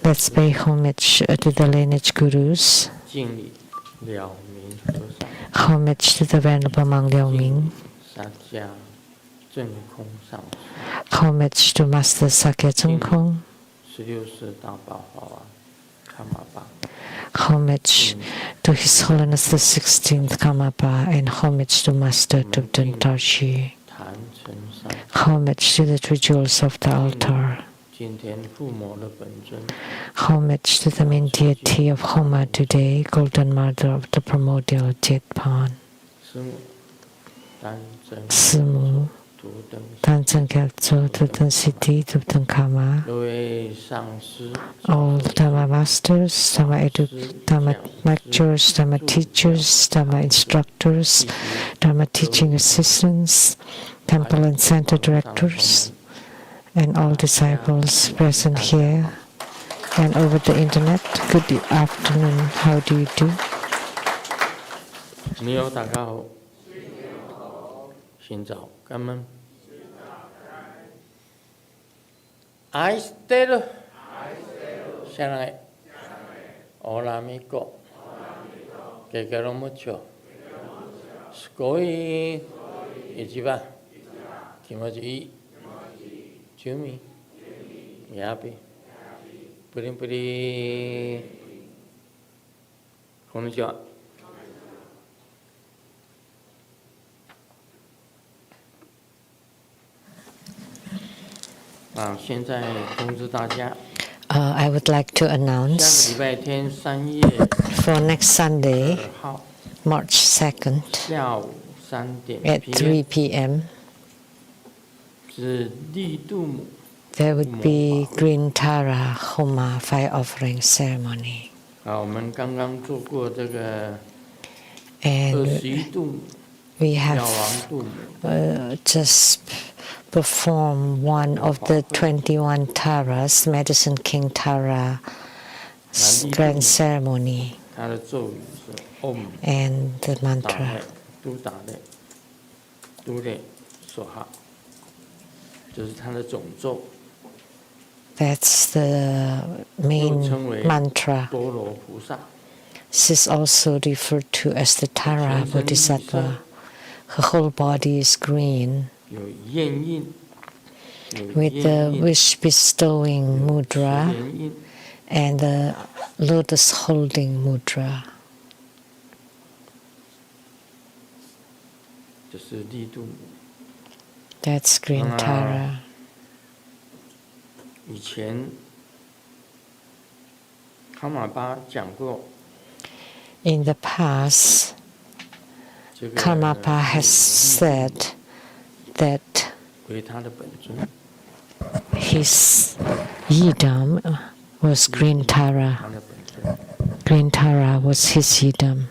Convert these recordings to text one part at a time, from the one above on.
Let's pay homage to the lineage gurus. Homage to the Venerable Monk Liao Ming. Homage to Master Sakya Tsung. Homage to His Holiness the 16th Karmapa, and homage to Master Tupten Tarshi. Homage to the three jewels of the altar. Homage to the main deity of Homa today, Golden Mother of the primordial Jetpan. Simu, Tanzan Gyatso, Tupten Siddhi, Tupten Kama. All Dharma masters, Dharma lecturers, Dharma teachers, Dharma instructors, Dharma teaching assistants, temple and center directors, and all disciples present here and over the internet. Good afternoon. How do you do? I stay. Shanghai. Hola amigo. Que quiero mucho. Sugoi. Ichiba. Kimochi ii. Chumi. Yapi. Purin puri. Konnichiwa. I would like to announce for next Sunday, March 2nd, at 3 p.m., there would be Green Tara Homa fire offering ceremony. And we have just performed one of the 21 Taras, Medicine King Tara grand ceremony, and the mantra. That's the main mantra. This is also referred to as the Tara Bodhisattva. Her whole body is green, with the wish-bestowing mudra and the lotus-holding mudra. That's Green Tara. In the past, Karmapa has said that his yidam was Green Tara. Green Tara was his yidam.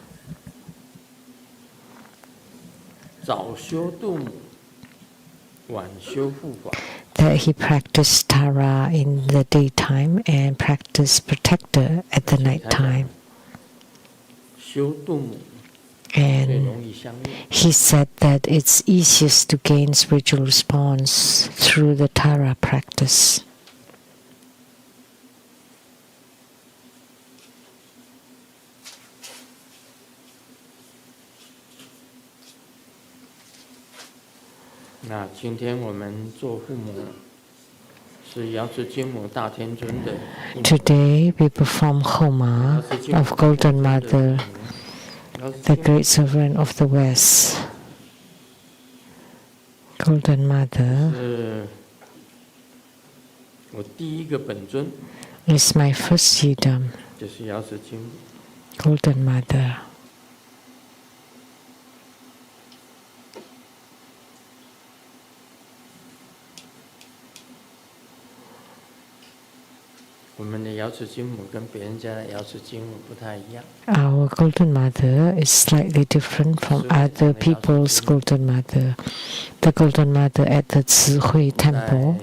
That he practiced Tara in the daytime and practiced Protector at the night time. And he said that it's easiest to gain spiritual response through the Tara practice. Today we perform Homa of Golden Mother, the great sovereign of the West. Golden Mother is my first yidam. Golden Mother. Our Golden Mother is slightly different from other people's Golden Mother. The Golden Mother at the Zihui Temple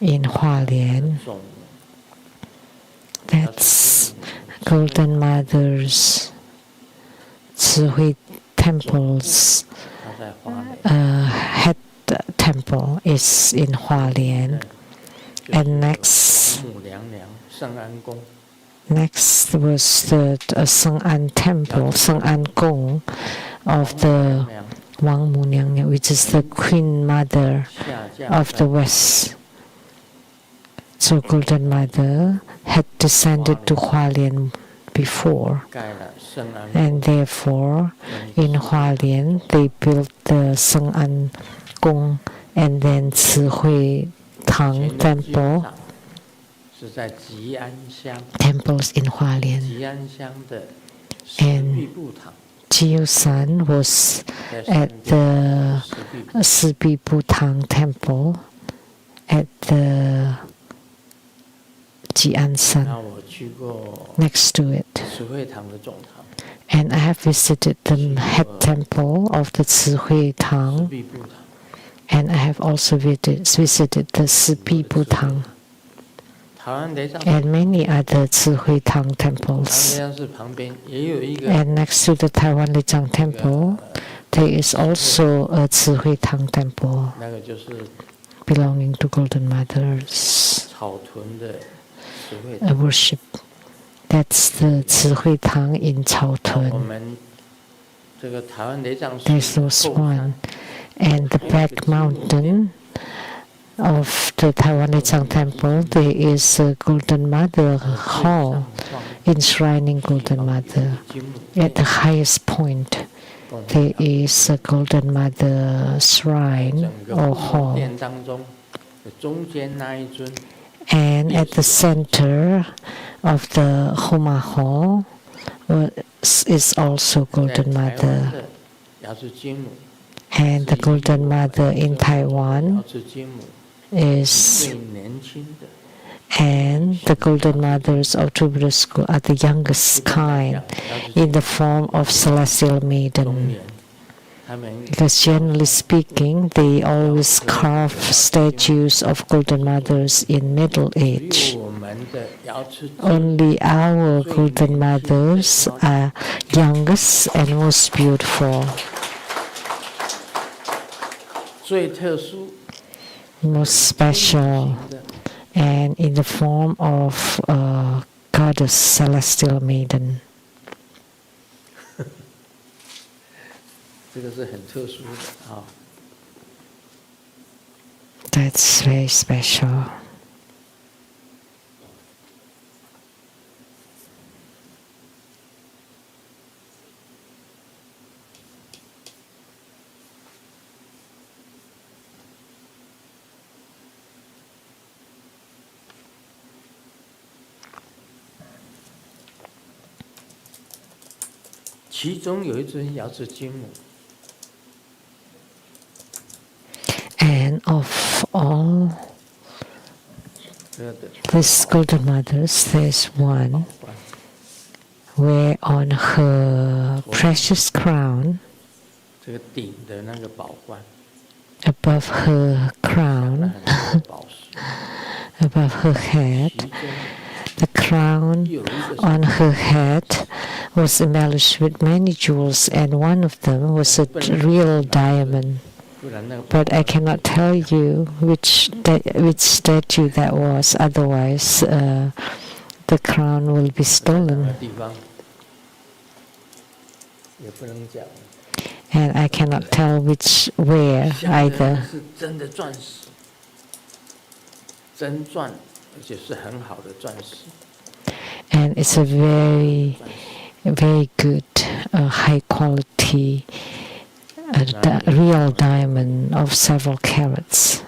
in Hualien, that's Golden Mother's Zihui Temple's head temple. temple is in Hualien. And next was the Seng An Temple, Seng An Gong of the Wang Mu Niang Niang, which is the Queen Mother of the West. So Golden Mother had descended to Hualien before, and therefore in Hualien they built the Seng An Gong and then Ci Hui Tang Temple. Temples in Hualien. And Jiusan was at the Sibi Butang Temple at the Jiansan next to it. And I have visited the head temple of the Ci Hui Tang, and I have also visited the Sibi Butang and many other Ci Hui Tang temples. And next to the Taiwan Lijiang Temple, there is also a Ci Hui Tang temple belonging to Golden Mother's worship. That's the Ci Hui Tang in Caotun. There's those one. And the back mountain of the Taiwan Lijiang Temple, there is a Golden Mother Hall enshrining Golden Mother. At the highest point, there is a Golden Mother shrine or hall. And at the center of the Homa Hall is also Golden Mother. And the Golden Mother in Taiwan is, and the Golden Mothers of Tributary School are the youngest kind in the form of Celestial Maiden. Because generally speaking, they always carve statues of Golden Mothers in middle age. Only our Golden Mothers are youngest and most beautiful. Most special, and in the form of Goddess Celestial Maiden. That's very special. And of all these Golden Mothers, there's one where on her precious crown, above her crown, above her head, the crown on her head was embellished with many jewels, and one of them was a real diamond. But I cannot tell you which statue that was, otherwise the crown will be stolen. And I cannot tell where either. And it's a very, very good, high quality real diamond of several carats.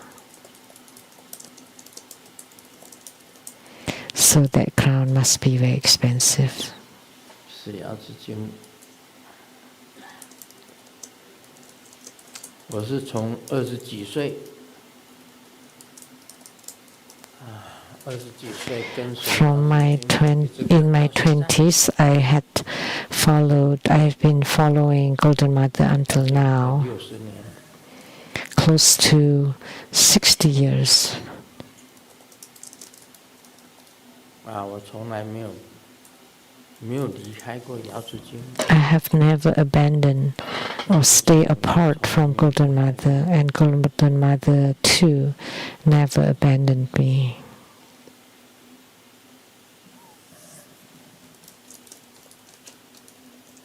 So that crown must be very expensive. From in my 20s, I've been following Golden Mother until now, close to 60 years. 没有离开过瑶池经。 I have never abandoned or stay apart from Golden Mother, and Golden Mother too never abandoned me.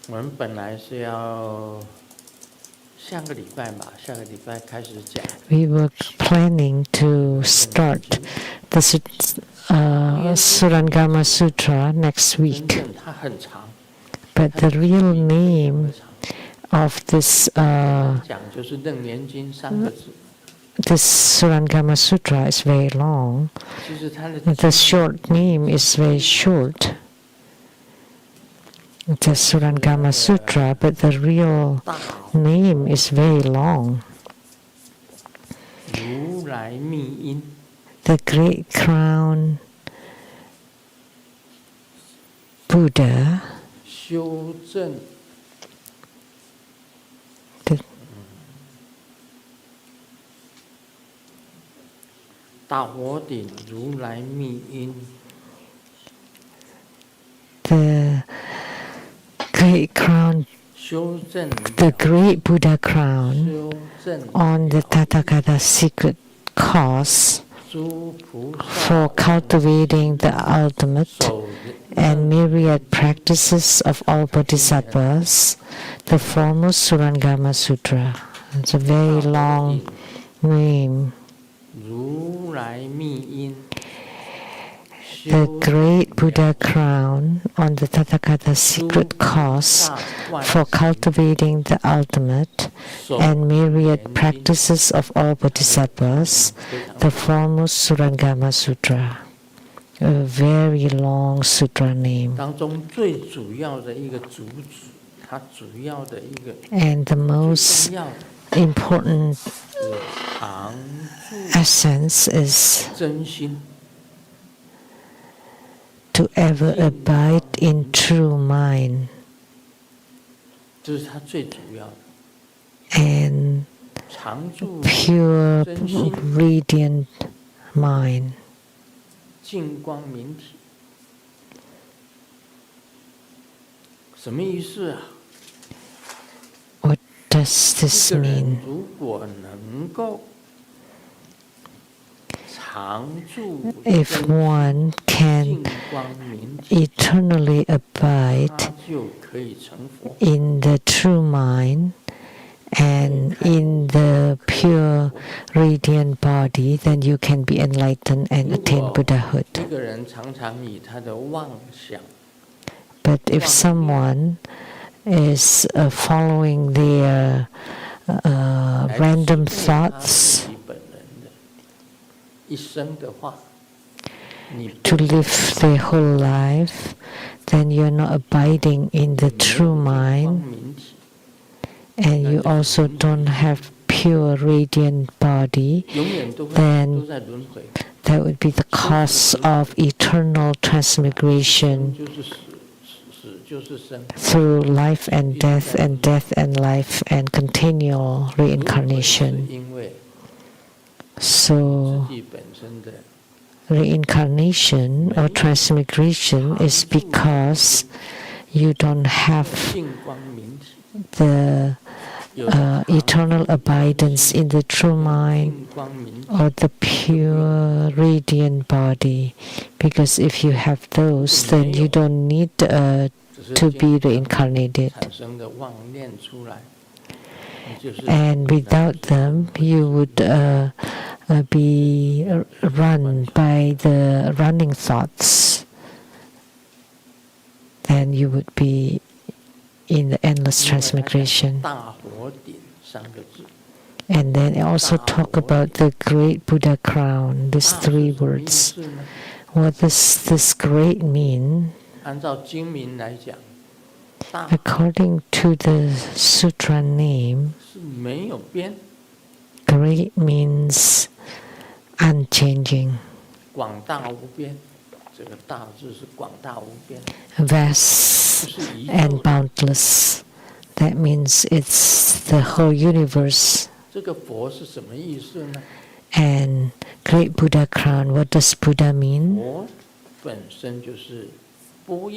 我们本来是要下个礼拜开始讲。We were planning to start the Surangama Sutra next week, 真正它很长， but the real name of this 讲就是楞严经3个字。 this Surangama Sutra is very long. 其实它的 The short name is very short. It's a Surangama Sutra, but the real name is very long. 如来密因， The Great Crown Buddha, 修正 the 大佛顶如来密因， the Great Crown, 修正 the Great Buddha Crown 修正 on the Tathagata secret cause 诸菩萨 for cultivating the ultimate 手 and myriad practices of all bodhisattvas, the foremost Surangama Sutra. It's a very long name. 如来密因， The Great Buddha Crown on the Tathagata secret cause for cultivating the ultimate and myriad practices of all bodhisattvas, the foremost Surangama Sutra. A very long sutra name. 当中最主要的一个主旨，它主要的一个 And the 最 most 重要的 important 是常住 essence is 真心， to ever abide in true mind 这是它最主要的。 and 常住 pure, 真心 radiant mind. 净光明体，什么意思啊？ What does this 一个人 mean? 如果能够常住 If one can 净光明体， eternally abide 他就可以成佛。 in the true mind and in the pure radiant body, then you can be enlightened and attain Buddhahood. 一个人常常以他的妄想， But if someone is following their random 来支配他 thoughts 自己本人的一生的话，你 to live their whole life, then you're not abiding in the true 光 mind, 明体， and you also don't have pure radiant body, 永远都 then 都在轮回， that would be the cause of eternal transmigration 就是死，死就是生。 through life and death and life and continual 是 reincarnation. 因为 So 自己本身的 reincarnation or transmigration is because you don't have 净光明体， the 有的 eternal abidance in the true mind 净光明体， or the pure radiant body. Because if you have those, then you don't need 只是 to be 经常 reincarnated. 产生的妄念出来，你就是 And without them, you would be run by the running thoughts. Then you would be in the endless 因为它讲 transmigration. 大佛顶3个字， And then I also talk about the great Buddha crown, these 大 three 是什么意 words. 思呢？ What does this great mean? 按照经名来讲，大 According to the sutra name, 是没有边， great means unchanging, 广大无边。这个大字是广大无边， vast 就是宇 and 宙。 boundless. That means it's the whole universe. 这个佛是什么意思呢？ And great Buddha crown, what does Buddha mean? 佛本身就是般若，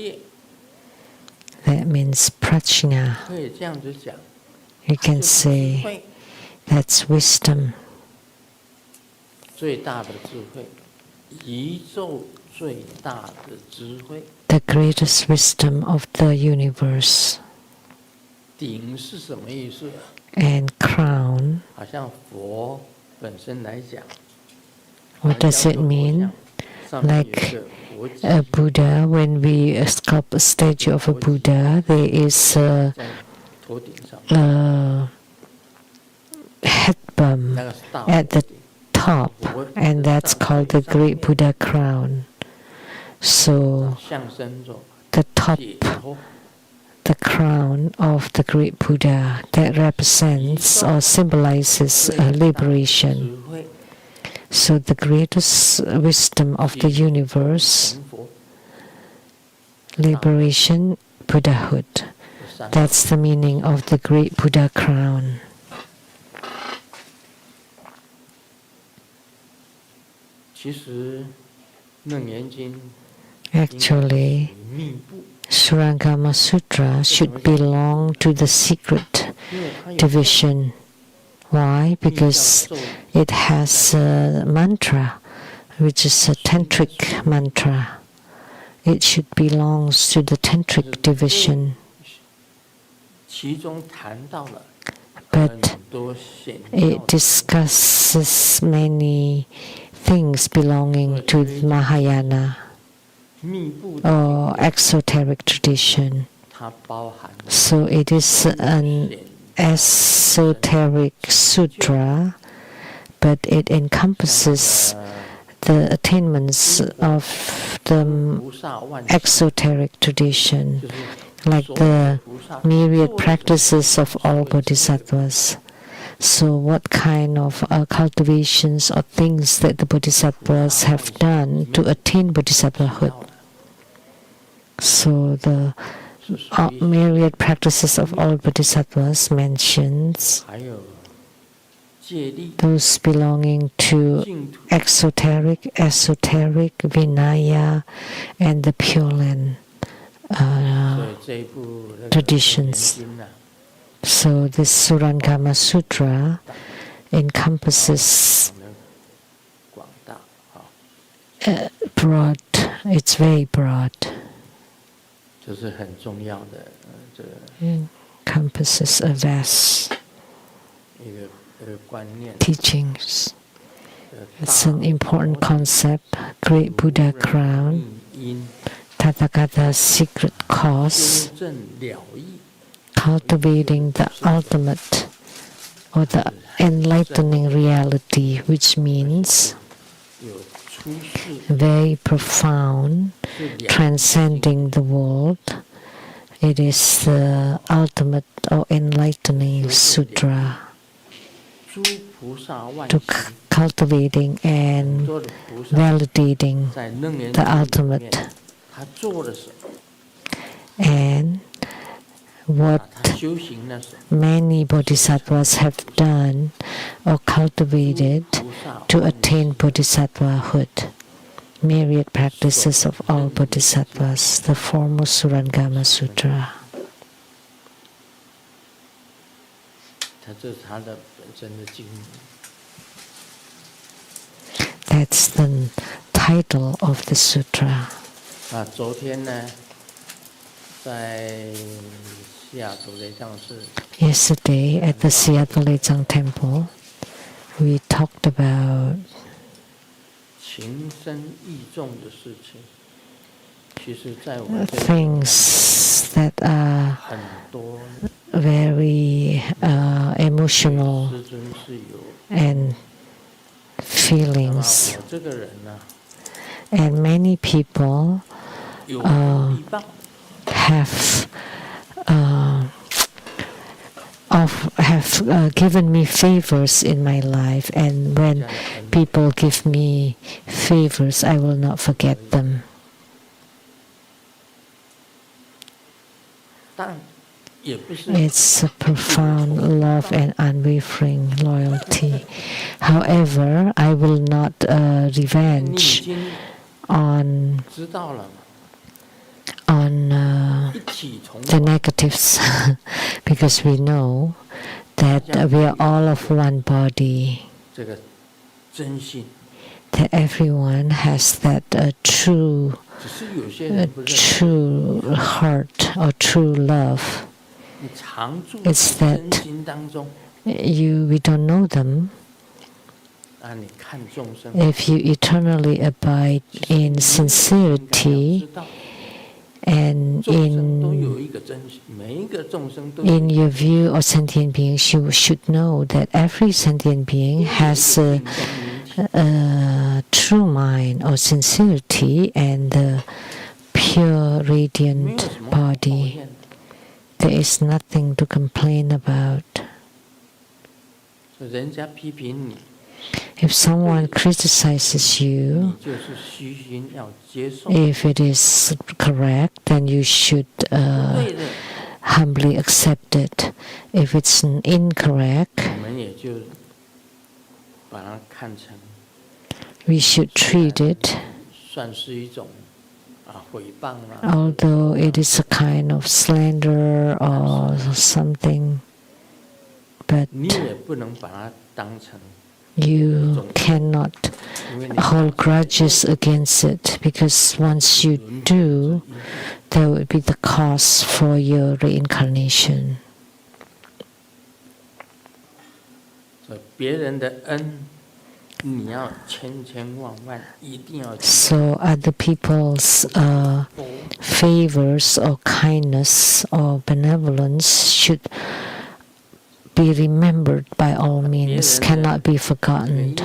That means prajna. 可以这样子讲， You 它 can 就是智 say 慧， that's wisdom. 最大的智慧，宇宙最大的智慧。 The greatest wisdom of the universe. 顶是什么意思？ And crown, 好像佛本身来讲， what does it mean? 上面有 Like 一个佛迹 a Buddha, when we sculpt a statue of a Buddha, there is a 在头顶上， headbum 那个是大 at 佛 the 顶。 top, and that's called the Great Buddha crown. So 象征着 the top, 解脱， the crown of the Great Buddha, that represents or symbolizes 最大的 liberation. 智慧， So the greatest wisdom of the universe, 成佛， liberation, Buddhahood. 有三个 That's the meaning of the Great Buddha crown. 其实《楞严经》 Actually, 密布， Surangama Sutra should belong to the secret 因为它有 division. Why? 密教 Because 咒语 it has a mantra, which is a tantric mantra. It should belongs to the tantric division. 其中谈到了 But 很多显 it 要的 discusses many things belonging to Mahayana 密布的 or exoteric tradition. 它包含了 So it is an 显 esoteric sutra, but it encompasses the attainments of the 菩萨万事， exoteric tradition, 就是 like 所有 the 菩萨 myriad 做的 practices of all bodhisattvas. So what kind of cultivations or things that the bodhisattvas have done to attain bodhisattvahood? 到了 So the 是属于 myriad practices of all bodhisattvas mentions 还有戒律、 those belonging to 净土， exoteric, esoteric, Vinaya, and the Pure Land 所以这一部那个 traditions 经呢， So this Surangama Sutra encompasses 我们广大啊， broad, it's very broad, 这是很重要的这个 encompasses a vast 一个观念。 teachings. It's an important concept, Great Buddha crown, 因 Tathagata's secret cause, 修正了义， cultivating the ultimate or the enlightening reality, which means 有出世 very profound, 是了 transcending the world. It is the ultimate or enlightening sutra 诸菩萨万 to 行， cultivating 很 and 多的菩萨 validating 在楞严 the 经里面 ultimate 他做了什么， and what 他修行了什么， many bodhisattvas have done or cultivated 菩萨 to 万 attain bodhisattvahood. Myriad practices of all bodhisattvas, the foremost Surangama Sutra. 他这是他的本身的经历。 That's the title of the sutra. 那昨天呢，在西雅图雷藏寺 Yesterday at the Seattle Lechang Temple, we talked about 情深意重的事情，其实在我们这里 things that are 很多 very emotional 师尊是有。 and 那么 feelings. 我这个人呢， And many people 有恩必报， have given me favors in my life, and when people give me favors, I will not forget them. 但也不是 It's a profound love and unwavering loyalty. However, I will not 你已 revenge 经 on 知道了嘛， on the negatives because we know that we are all of one body, 这个真性。 that everyone has that true 只是有些人不认识。 true heart or true love. 你常住在 It's that 真心当中， we don't know them. 啊，你看众生， If you eternally abide in 应该 sincerity 要知道 and 众生都 in 有一个真心，每一个众生都有 in your view of sentient beings, you should know that every sentient being has a true mind or sincerity and a pure 没有 radiant 什么好抱 body. 怨的。 There is nothing to complain about. 所以人家批评你， If someone criticizes 你 you, 就是虚心要接受。 if it is correct, then you should 对的， humbly accept it. If it's incorrect, 我们也就把它看成 we should treat it, 算是一种诽谤啦。 although it is a kind of slander or something, but 你也不能把它当成， you cannot 因为你 hold grudges against it, because once you do, there will be the cause for your reincarnation. 所以别人的恩，你要千千万万一定要记得。 So other people's favors or kindness or benevolence should be remembered by all means, cannot be forgotten. 原因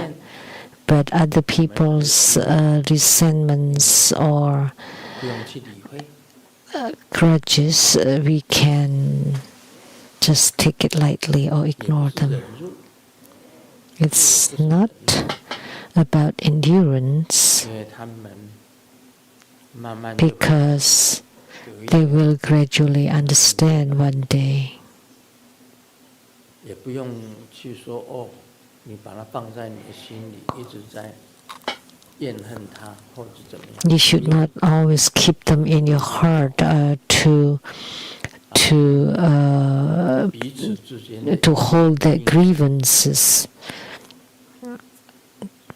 But other people's resentments or 不用去理会， grudges, we can just take it lightly or 也 ignore 不是 them. 忍辱， It's not about endurance, 因为他们慢慢地会 because 有一 they 天 will gradually understand one day. 也不用去说哦，你把它放在你的心里，一直在怨恨他或者怎么样。 You should not always keep them in your heart to 彼此之间的 to hold their grievances,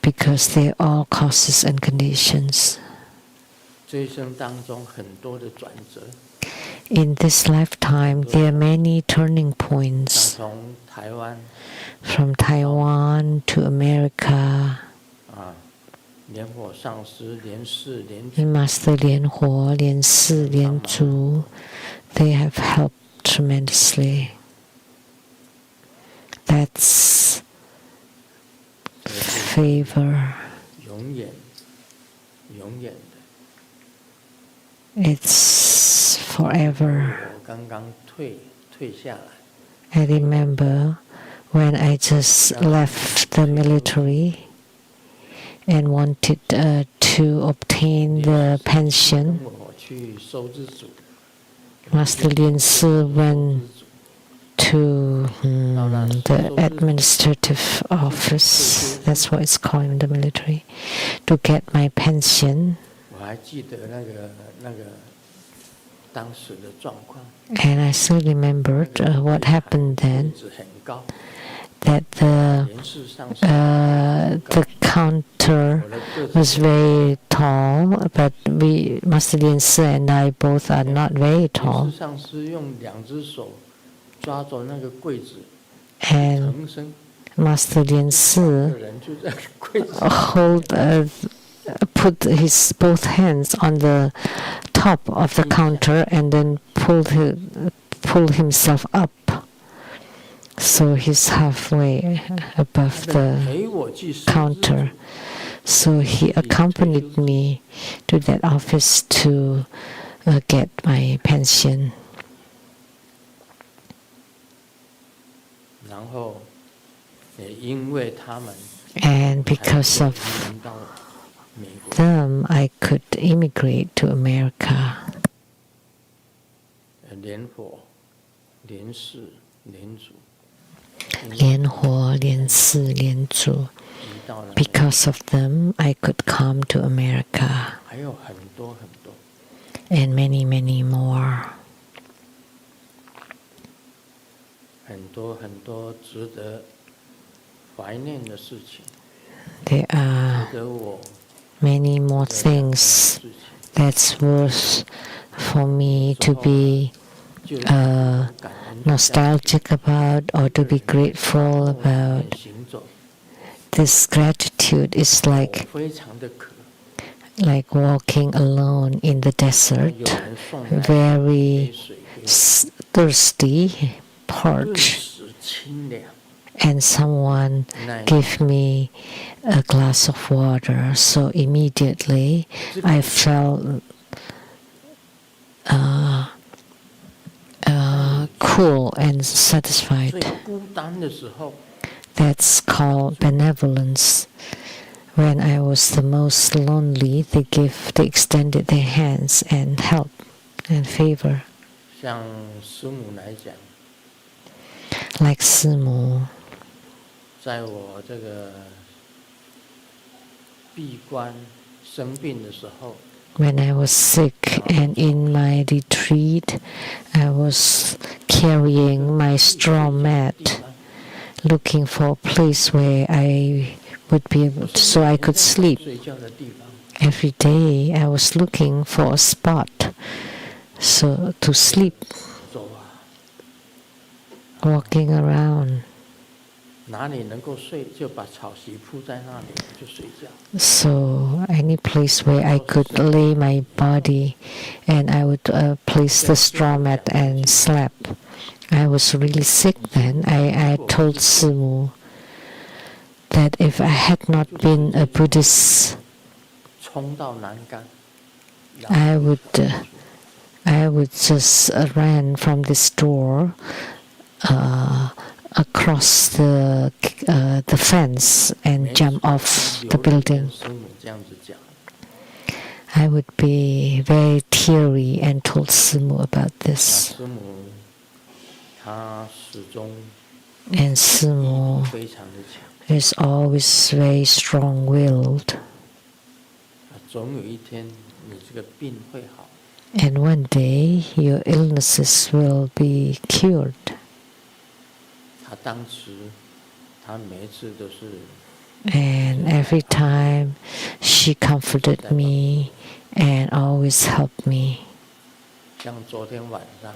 because they are all causes and conditions. 这一生当中很多的转折， In this lifetime, there are many turning 像 points, 从台湾 from Taiwan to America. 莲火上师、莲氏、莲主， Master Lian Huo, Lian Si, Lian Zhu, they have helped tremendously. That's 这个是 favor. 永远、永远的。 It's forever. 我刚刚退下来， I remember when I just left the military and wanted to obtain the 跟 pension. 我去收支组， Master Lian Si went to the administrative office, that's what it's called in the military, to get my pension. 我还记得那个当时的状况， And I still remembered what happened 位 then, 置很高， that the 莲氏上师， the counter 我的个子 was very tall, but Master Lian Si and I both are not very 莲 tall. 氏上师用两只手抓着那个柜子， And 腾身， Master Lian 个 Si 人就在柜子 put his both hands on the top of the counter and then pull himself up. So he's halfway above 他 the 陪我去收支组 counter. So he accompanied me to that office to get my pension. 然后也因为他们， And because 才 of 移民到美国。 them, I could immigrate to America. 莲火、莲氏、莲主， Lian Huo, Lian Si, Lian Zhu. 移到了美国， Because of them, I could come to America. 还有很多很多。and many, many more. 很多很多值得怀念的事情， There are 值得我 many more 值得感恩的 things 事情， that's worth for me to be 就感恩的 nostalgic about or to be grateful 在外面 about. 行走， This gratitude is 我 like 非常的渴， walking alone in the 有 desert, 人送来 very 杯水给我， thirsty, 顿 parched, 时清凉， and someone 那 give me a glass of water. So immediately I felt cool and 最 satisfied. 孤单的时候， That's called benevolence. When I was the most lonely, they extended their hands and help and favor. 像师母来讲， Like Simu, 在我这个闭关生病的时候， when I was sick and in my retreat, I was carrying my straw 地 mat, 方 looking for a place where I would be able to, so I could sleep. 睡觉的地方， Every day I was looking for a spot so to sleep, 走啊， walking around. 哪里能够睡就把草席铺在那里就睡觉。 So any place where I could lay my body, and I would place the straw mat and sleep. I was really sick then. I told Simu that if I had not been a Buddhist, 冲到栏杆， I would just ran from this door across the fence and jump off the building. 师母这样子讲， I would be very teary and told Simu about 那 this. 师母她始终 And Simu 非常的强， is always very strong-willed. 总有一天你这个病会好。 And one day your illnesses will be cured. 她当时，她每一次都是 And every time she comforted me and always helped me. 像昨天晚上，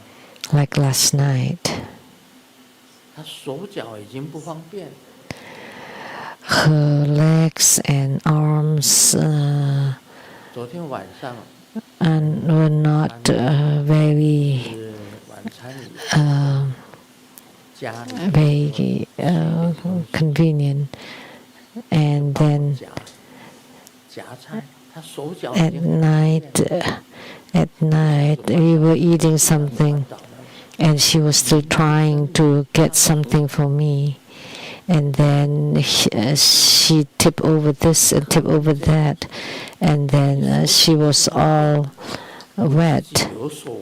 Like last night, 她手脚已经不方便， her legs and arms 昨天晚上 were not very 是晚餐里家里 very convenient. And then 夹菜，她手脚已经 at night we were eating something, and she was still trying to get something for me. And then she tipped over this and tipped over that, and then she was all wet. 有所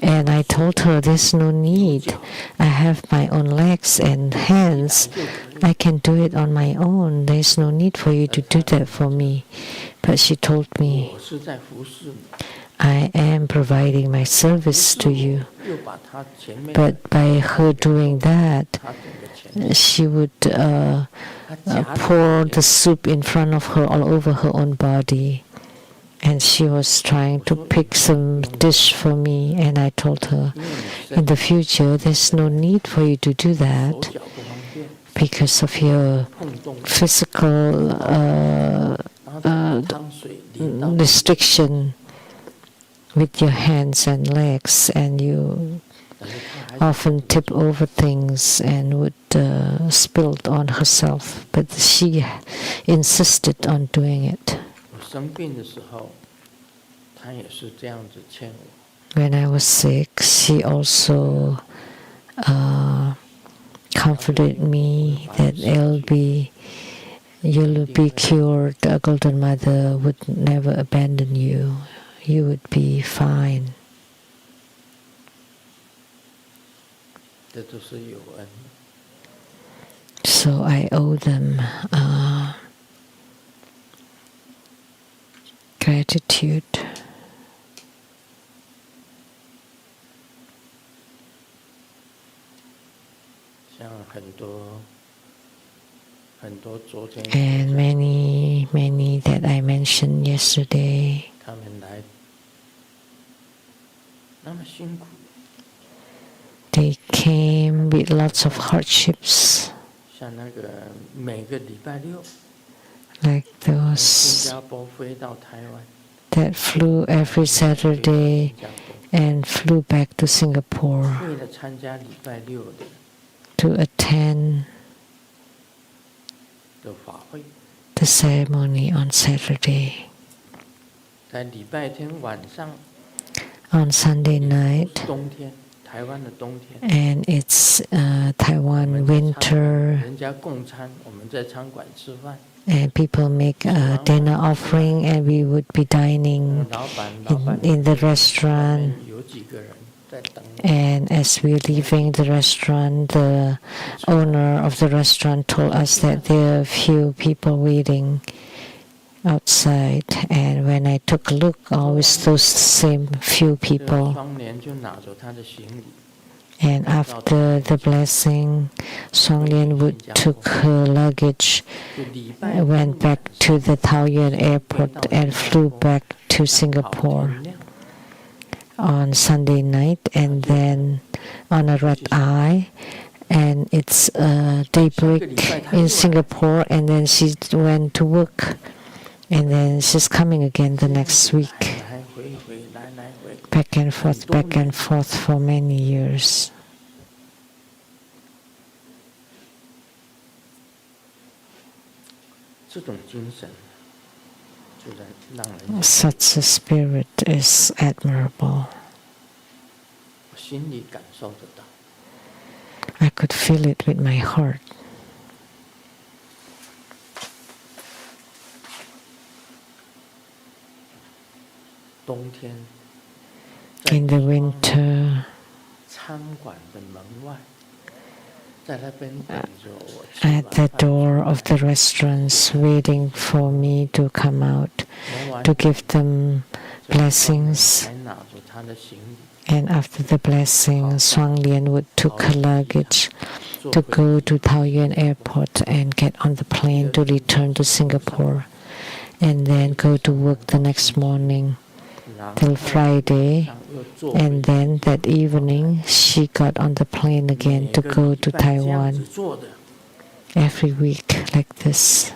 And I told her, there's no need. I have my own legs and hands. I can do it on my own. There's no need for you to do that for me. But she told me, 我是在服侍你， I am providing my service to you. 又把她前面 But by her doing that, 她整个前面， she would 她夹 pour the soup in front of her all over her own body. And she was trying to pick some dish for me, and I told her, 因为你 in the future, there's no need for you to do 手 that 脚不方便， because of your 碰动， physical 然后汤水淋到， restriction with your hands and legs, and you 但是她还是 often tip over things and would spill on herself. But she insisted on doing it. 我生病的时候，她也是这样子劝我。 When I was sick, she also comforted me that you'll be cured. A Golden Mother would never abandon you. You would be fine. 这都是有恩。 So I owe them gratitude. And many that I mentioned yesterday, they came with lots of hardships, like those that flew every Saturday and flew back to Singapore to attend the ceremony on Saturday. On Sunday night, and it's Taiwan winter, and people make a dinner offering, and we would be dining in the restaurant. And as we're leaving the restaurant, the owner of the restaurant told us that there are a few people waiting outside. And when I took a look, always those same few people. And after the blessing, Song Lian Wood took her luggage, went back to the Taoyuan airport, and flew back to Singapore on Sunday night, and then on a red eye, and it's daybreak in Singapore, and then she went to work, and then she's coming again the next week. Back and forth for many years. Such a spirit is admirable. I could feel it with my heart. In the winter, at the door of the restaurants, waiting for me to come out to give them blessings. And after the blessing, Shuang Lian Wood took her luggage to go to Taoyuan airport and get on the plane to return to Singapore, and then go to work the next morning till Friday, and then that evening she got on the plane again to go to Taiwan. Every week like this.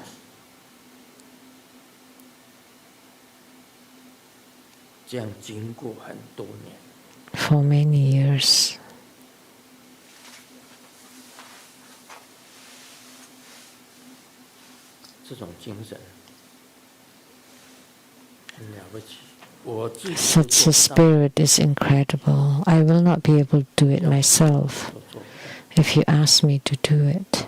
For many years. Such a spirit is incredible. I will not be able to do it myself if you ask me to do it.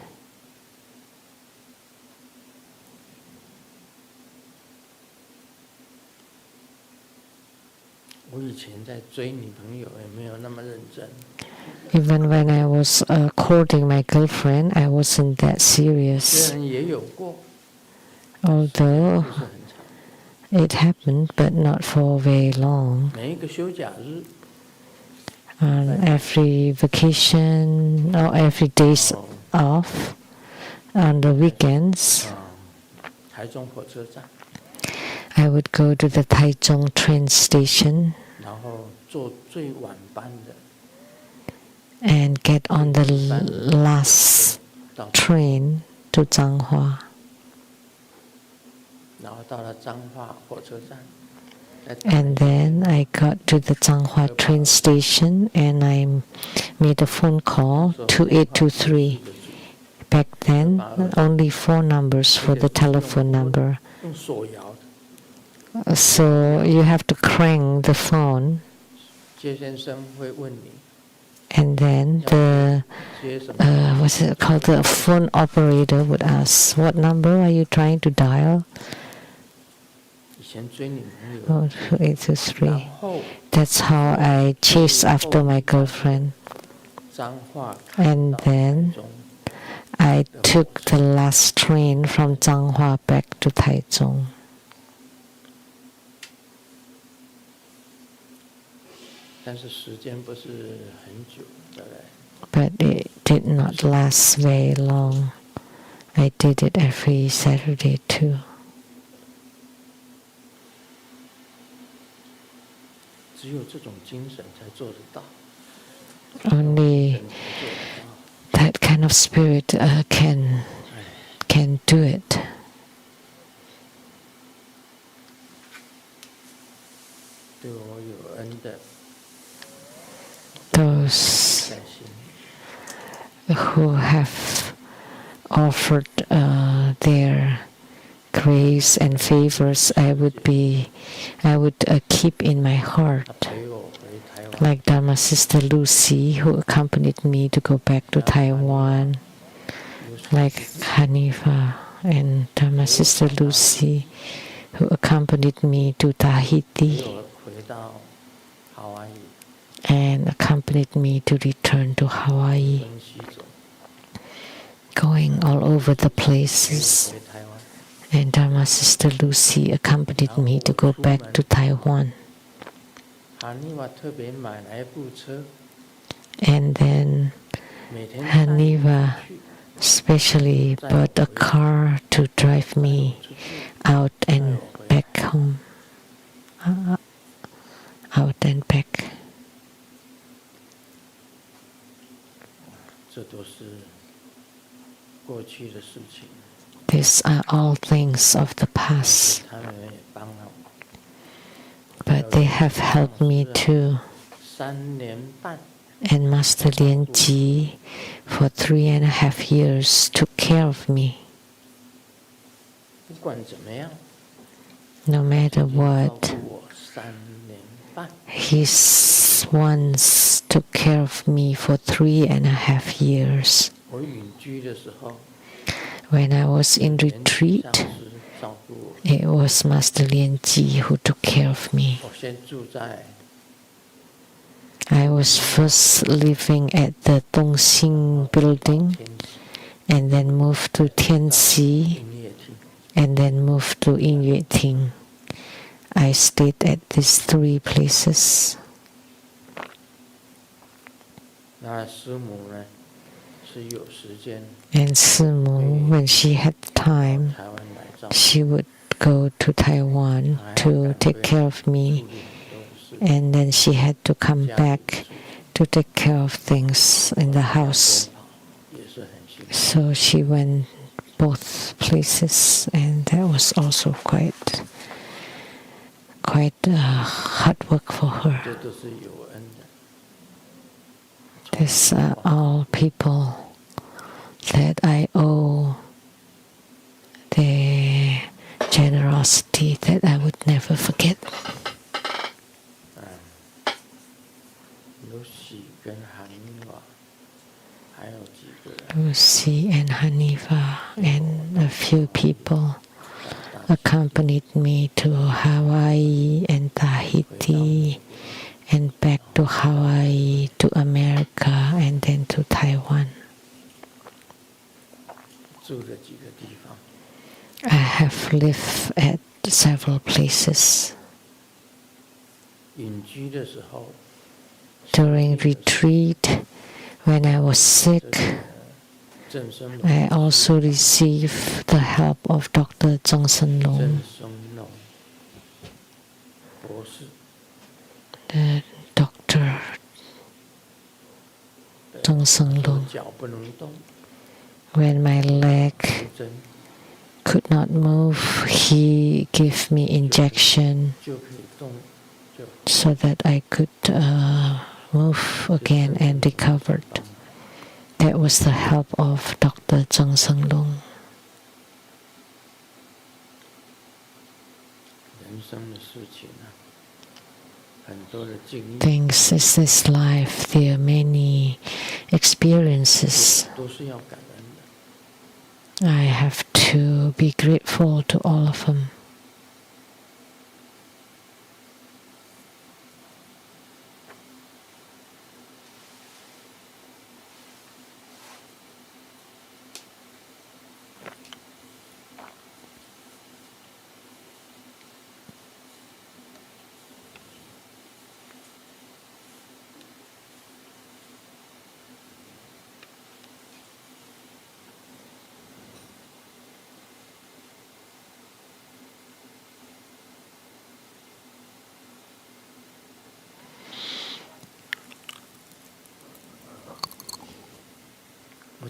Even when I was courting my girlfriend, I wasn't that serious. Although it happened, but not for very long. On every vacation or every days off, on the weekends, I would go to the Taichung train station and get on the last train to Changhua. And then I got to the Changhua train station and I made a phone call to 823. Back then, only 4 numbers for the telephone number. So you have to crank the phone, and then the the phone operator would ask, "What number are you trying to dial?" Oh, 823. That's how I chased after my girlfriend, and then I took the last train from Changhua back to Taichung. But did not last very long. I did it every Saturday too. 只有这种精神才做得到。 Only that kind of spirit can do it. 对我有恩的 Those 在心， who have offered their grace and favors, I would keep in my 他 heart. 陪我回台湾， Like Dharma Sister Lucy, who accompanied me to go back to Taiwan. 有时 Like Hanifa and Dharma Sister Lucy, who accompanied me to 陪 Tahiti 我回到夏威夷， and accompanied me to return to Hawaii, 奔西走， going all over the 陪我 places. 回台湾。 And Dharma Sister Lucy accompanied me to go back to Taiwan. 哈尼瓦特别买来一部车， And then 每天载我 Haniva 出去， specially bought a car to drive me 出去 out and back home. Out and back. 这都是过去的事情。 These are all things of the past, 他们也帮了我。 but they have helped me too. 3年半， And Master Lian Ji, for 3.5 years, took care of me. 不管怎么样， No matter 照 what, 顾我3年半。 he once took care of me for 3.5 years. 我隐居的时候， When I was in 上 retreat, 师照顾我。 it was Master Lian Ji who took care of me. 我先住在 I was first living at the Dongxing building, 天池 and then moved to Tianxi, 音乐厅， and then moved to Yingyueting. I stayed at these 3 places. 那师母呢是有时间 And Simu, when she had time, 台湾来照 she would go to Taiwan to take care of 顾 me, 很多事， and then she had to come 家里 back 的事 to take care of things in the house. 也是很辛苦。 So she went both places, and that was also quite hard work for 这 her. 都是有恩的。 These are all people that I owe the generosity that I would never forget. 有喜跟韩瓦，还有几个人 Lucy and Hanifa and a few people accompanied me to Hawaii and Tahiti and back to Hawaii, to America, and then to Taiwan. 住的几个地方， I have lived at several places. 隐居的时候， During retreat, when I was sick, 郑生龙 I also received the help of Dr. Zhang 郑 Senlong, 生龙博士 the Dr. Zhang 左 Senlong. 脚不能动， When my leg 出针 could not move, he gave me injection 就可以动，就 so that I could move again and recovered. That was the help of Dr. Zhang Senlong. 人生的事情啊，很多的经历 Things is this life, there are many experiences. 都是要感恩的。 I have to be grateful to all of them.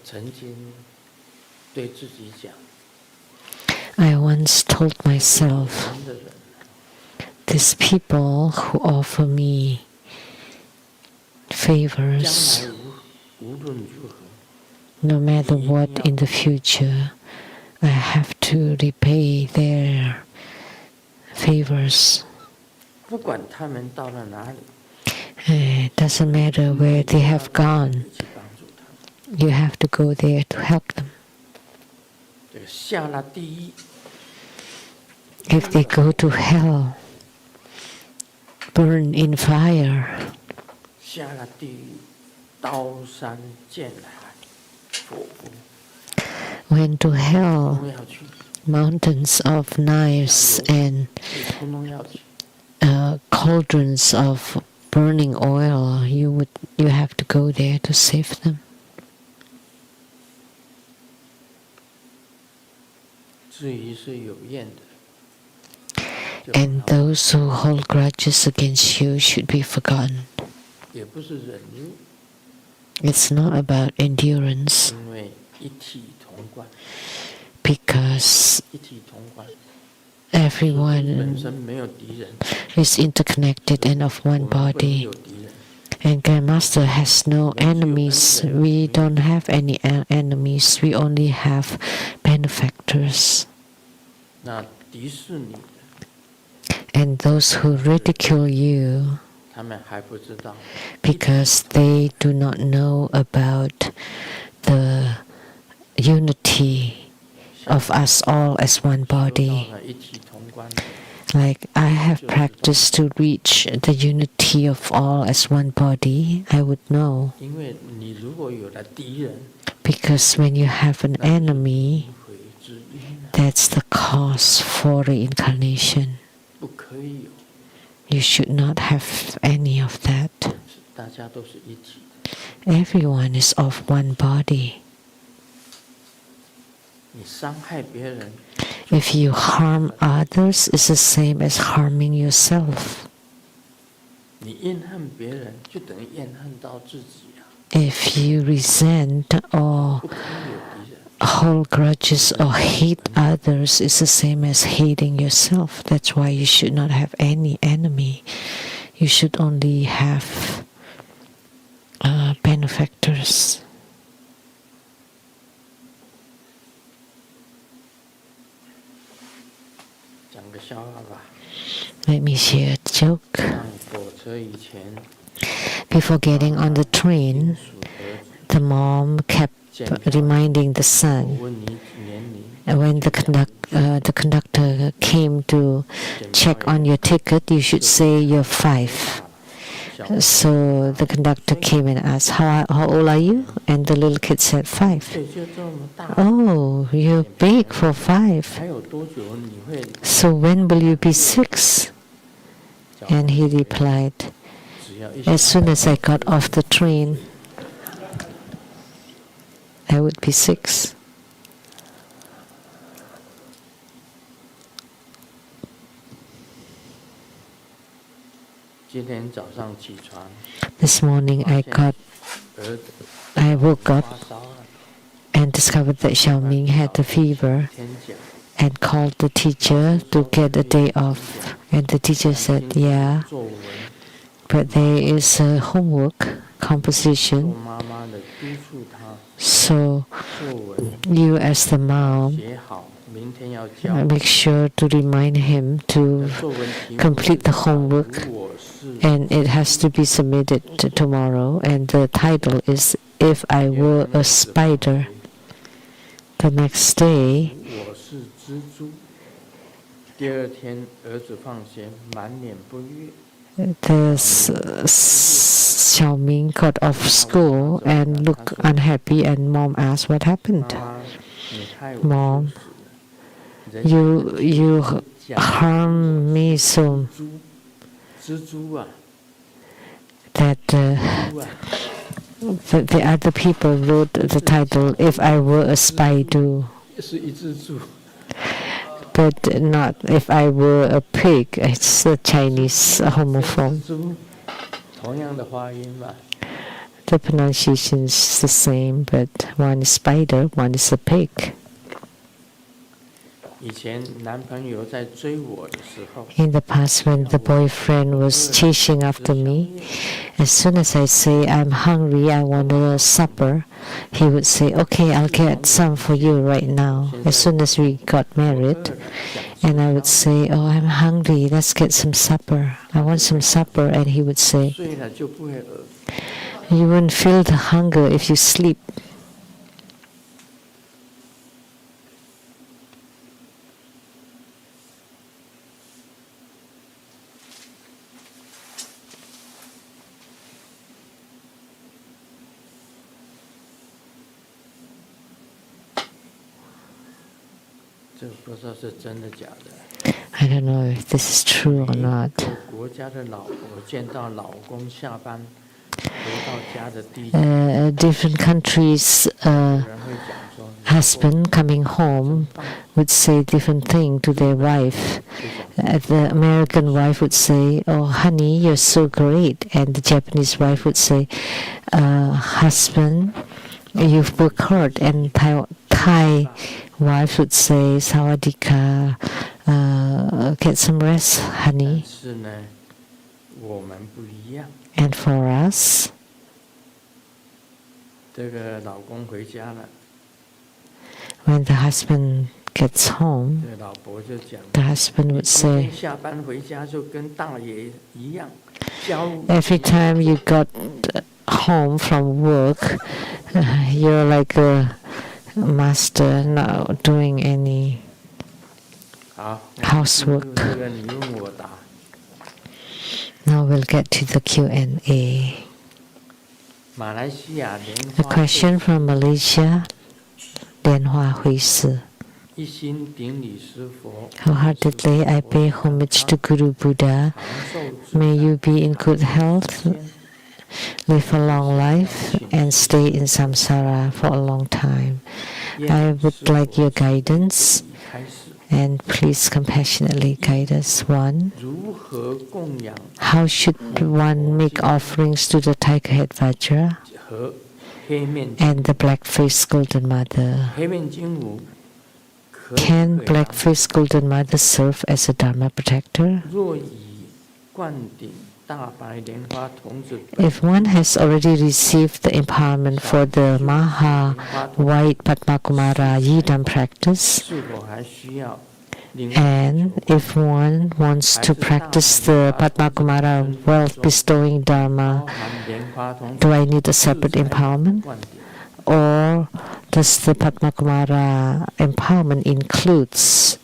曾经对自己讲， I once told myself, 人的人 these people who offer me 将 favors, 来无论如何， no matter what in the future, I have to repay their favors. 不管他们到了哪里， It doesn't matter where they have gone, 你去帮助他们。 you have to go there to help them. 这个下了地狱， If they go to hell, burn in fire, 下了地狱，刀山剑海，火湖 went to 通 hell, 通要去， mountains of knives and 你通通要去。 cauldrons of burning oil, you have to go there to save them. 至于是有怨的，就 And those who hold grudges against you should be forgotten. 也不是忍辱， It's not about endurance, 因为一体同贯， because 一体同贯。 本 everyone 身没有敌人， is interconnected and of 我 one 们不能 body. 有敌人。 And Grandmaster has no enemies. We don't have any enemies. We only have benefactors. 那敌视你的， And those who ridicule you 他们还不知道， because they do not know about the unity of us all as one 修到 body. 了一体同贯， Like I have practiced to reach the unity of all as one body, I would know. 因为你如果有了敌人， Because when you have an 那就是 enemy, 轮回之因啊， that's the cause for reincarnation. 不可以有， You should not have any of that. 大家都是一体的。 Everyone is of one body. 你伤害别人， If you harm others, it's the same as harming yourself. 你怨恨别人，就等于怨恨到自己啊， If you resent or 不可以有敌人。 hold grudges or hate others, it's the same as hating yourself. That's why you should not have any enemy. You should only have benefactors. 讲个笑话吧， Let me share a joke. 上火车以前， Before getting on the train, 属儿子 the mom kept reminding the 我 son. 问你年龄， And when the conductor came to check on your ticket, you should say you're 5. 小 So the conductor came and asked, how old are you? And the little kid said 5. 岁就这么大， Oh, you're big for 5. 还有多久你会？ So when will you be 6? And he replied, 只要一 as soon as I got off the train, I would be 6. 今天早上起床， This morning I 儿子 woke up 发烧了， and discovered that Xiaoming had a fever 天讲， and called the teacher to get a day off. And the teacher said, yeah, 作文 but there is a homework 做 composition. 妈妈的督促他 So 作文 you as the mom 写好，明天要交。 make sure to remind him to 作文题目 complete the homework, 如果是 and it has to be submitted tomorrow. And the title is If I Were a Spider. The next day, 我是蜘蛛。第二天，儿子放学，满脸不悦， Xiaoming got off school and looked unhappy, and mom asked what 妈 happened. 妈，你害我 Mom, 羞死了。人 You 讲 harm me so 蜘蛛啊， that 蜘蛛啊， the other people wrote the title If I Were a Spider, 是一只猪。 but not If I Were a Pig. It's a Chinese homophone. 蜘蛛，同样的发音嘛。The pronunciation is the same, but one is spider, one is a pig. 以前男朋友在追我的时候， In the past, when the boyfriend was chasing after me, as soon as I say I'm hungry, I want a supper, he would say, okay, I'll get some for you right now. As soon as we got married, and I would say, oh, I'm hungry, let's get some supper. I want some supper. And he would say, 睡了就不会饿。 you won't feel the hunger if you sleep. 这不知道是真的假的。 I don't know if this is true or not. 每个国家的老婆见到老公下班回到家的第一句， Different countries' 有人会讲说 husband coming home would say different thing to their wife. The American wife would say, oh, honey, you're so great. And the Japanese wife would say, husband, you've worked hard. And Thai wife would say, sawadika, get some rest, 但 honey. 是呢，我们不一样。 And for us, 这个老公回家了， when the husband gets home, 这个老婆就讲， the husband would 今 say, 天下班回家就跟大爷一样，教 every time you got home from work, you're like a master, not doing any 好 housework. 这个你问我答。 Now we'll get to the Q&A. 马来西亚莲 A 花 question from Malaysia, Lian Hua Hui Si. 一心顶礼师佛， Wholeheartedly I pay homage to Guru Buddha. 长寿 May you be in good health, live a long life, and stay in samsara for a long time. I would like your guidance, 开始 and please compassionately guide us. 1. 如何供养 How should one make offerings to the tiger head Vajra 和黑面 and the black-faced golden mother? 黑面金吾可以 Can 可以 black-faced golden mother serve as a Dharma protector? 若以灌顶大白莲花童子 If one has already received the empowerment for the Maha White Padmakumara Yidam practice, 是否还需要另外 and if one wants to practice the Padmakumara wealth bestowing 包 Dharma, 含莲花童子 do I need a separate empowerment? 灌顶？ Or does the Padmakumara empowerment includes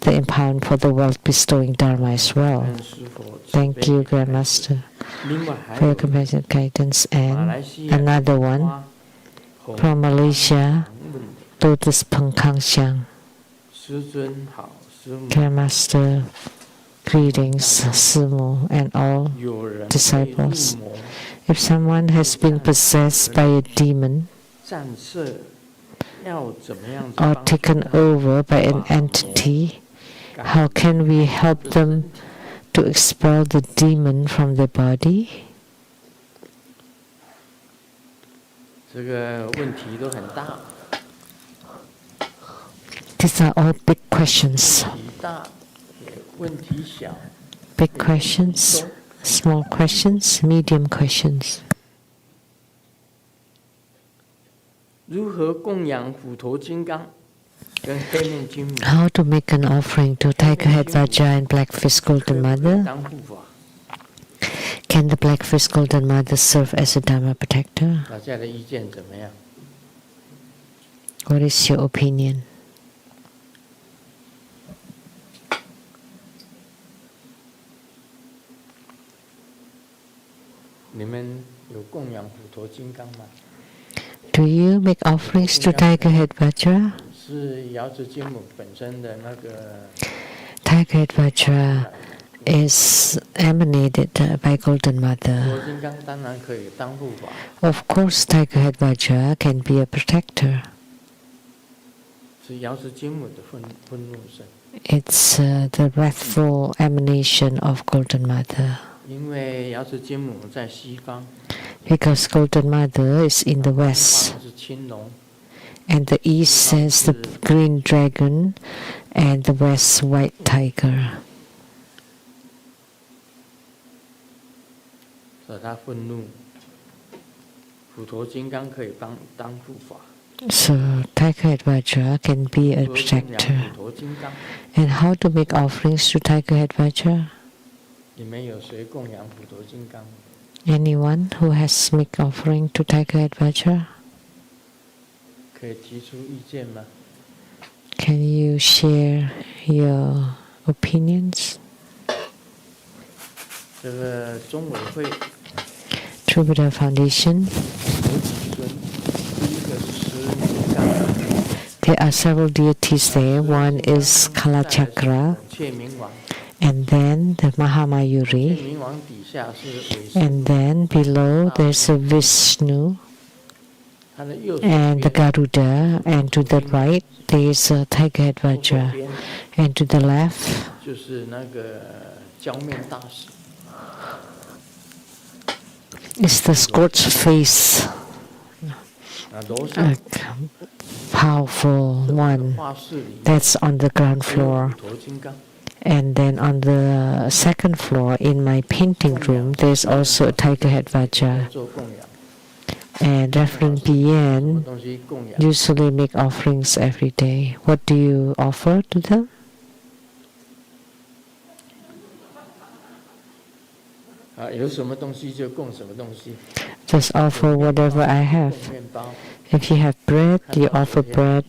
the empowerment for the wealth bestowing Dharma as well? 跟师父慈 Thank 悲 you, 开示 Grandmaster, 另外还 for 有 your compassionate guidance. 马来 And 西亚 another one 花红 from Malaysia, 问 Lotus Pengkang Xiang. 师尊好，师母 Grandmaster, greetings, Simu, and all 有人被 disciples. 入魔 If someone has been possessed by a demon 战胜，要怎么样子 or 帮助 taken 他 over by an entity, how can we help them to expel the demon from their body? 这个问题都很大， These are all big questions. 问题大，也问题小。 Big questions, small questions, medium questions. 如何供养虎头金刚跟黑面金母？ How to make an offering to Tiger Head Vajra and Black-faced 可 Golden 不可以 Mother? 当护法？ Can the Black-faced Golden Mother serve as a Dharma protector? 大家的意见怎么样？ What is your opinion? 你们有供养虎头金刚吗？ Do you make offerings to Tiger Head Vajra? 是瑶池金母本身的那个 Tiger Head Vajra is emanated by Golden 虎 Mother. 头金刚，当然可以当护法。 Of course, Tiger Head Vajra can be a protector. 是瑶池金母的愤怒声， It's the wrathful emanation of Golden Mother. 因为瑶池金母在西方， because Golden Mother is in the 东 west, 方是青龙， and the east says the green dragon, and the west white tiger. 所以他愤怒，普陀金刚可以当护法。 So Tiger Head Vajra can be a 如何供养 protector. 普陀金刚？ And how to make offerings to Tiger Head Vajra? 你们有谁供养普陀金刚？ Anyone who has make offering to Tiger Head Vajra? 可以提出意见吗？ Can you share your opinions? 这个中委会 True Buddha Foundation, 有几尊？第一个是十金刚， there are several deities there. One is Kalachakra, 切明王， and then the 切 Mahamayuri, 明王底下是韦斯， and then below there's a Vishnu 他的右手 and the 边 Garuda, and to the right there's a Tiger Head 左 Vajra, 边 and to the left 就是那个浇面大使， is the scorched face, 楼上 a powerful 这个 one 画室里 that's on the ground 还有 floor. 普陀金刚， And then on the second floor in my painting room, there's also a Tiger Head Vajra. 做供养， And Reverend 什么 Bien 东西供养？ usually make offerings every day. What do you offer to them? 有什么东西就供什么东西。 Just offer whatever I have. 供面包， If you have bread, you offer bread.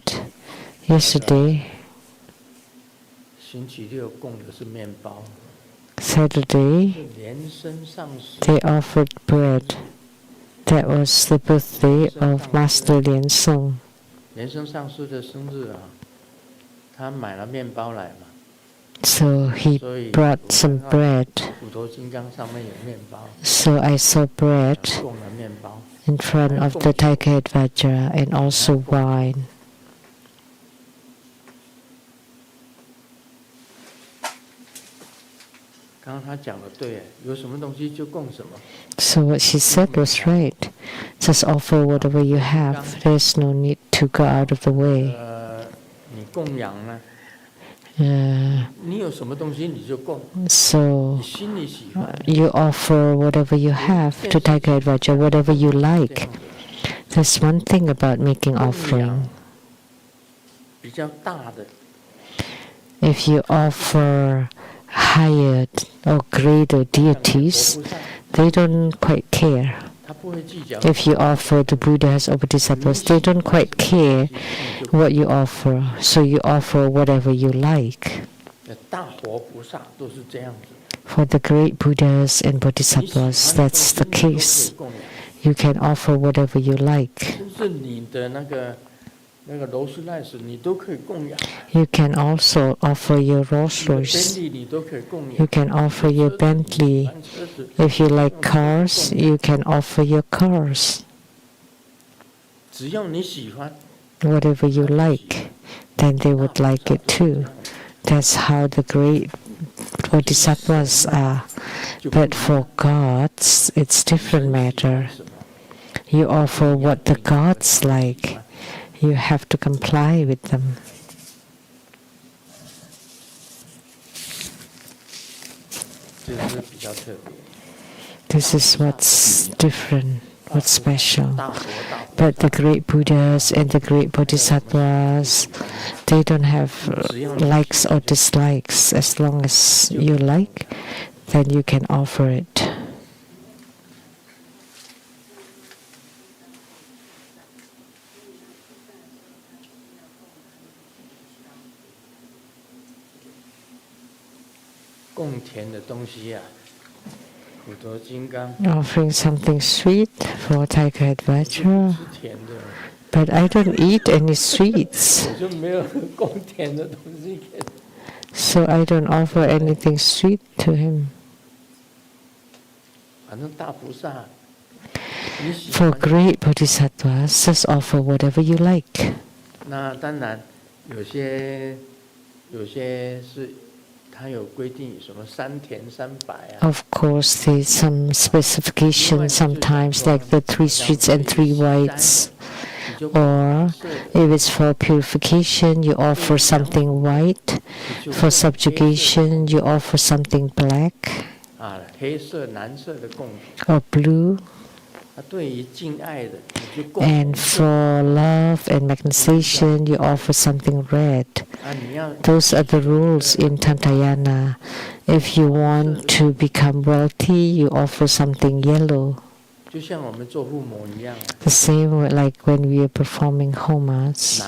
Yesterday, 星期六供的是面包， Saturday, 是莲生上师 they offered bread. That was the birthday of Master Lian Song. 莲生上师的生日啊，他买了面包来嘛， So he 所以 brought some bread. 普陀金刚上面有面包， So I saw bread 供了面包。 in front of the Tiger Head Vajra and also wine. 刚刚他讲的对，有什么东西就供什么。 So what she said was right. Just offer whatever you have. There's no need to go out of the way. 你供养呢？ Uh, 你有什么东西你就供， so 你心里喜欢。 you offer whatever you have to Tiger Head Vajra, whatever you 这 like. 样子 There's one thing about making 供 offering. 养比较大的， If you offer higher or greater 像 deities, 佛菩萨， they don't quite care. 他不会计较。 If you offer the Buddhas or Bodhisattvas, they don't quite care what you offer. So you offer whatever you like. 大佛菩萨都是这样子。 For the great Buddhas and 你喜欢 Bodhisattvas, 的东 that's 西 the 你都可以 case. 供养， You can offer whatever you like. 甚至你的那个劳斯莱斯你都可以供养， You can also offer your Rolls 你的 Royce. 宾利你都可以供 You 养。 can offer your 车子 Bentley. 喜欢车子 If you like cars, you can offer your cars. 只要你喜欢， Whatever you like, then they would like it too. That's how the great Bodhisattvas are. 就不 But for gods, it's different matter. You offer what the gods like. You have to comply with them. 这是比较特别。 This is what's different, what's special. 大佛大佛 But the great Buddhas and the great Bodhisattvas, they don't have likes or dislikes. As long as you like, then you can offer it. 供甜的东西啊，普陀金刚 Offering something sweet for Tiger Head 吃 Vajra. 甜的， But I don't eat any sweets, 我就没有供甜的东西给他。 so I don't offer anything sweet to him. 反正大菩萨，你喜 For 欢。 great Bodhisattvas, just offer whatever you like. 那当然，有些是 Of course, there's some specification sometimes, like the 3 streets and 3 whites. Or if it's for purification, you offer something white. For subjugation, you offer something black or blue. And for love and magnetization, you offer something red. Those are the rules in Tantayana. If you want to become wealthy, you offer something yellow. The same like when we are performing homas.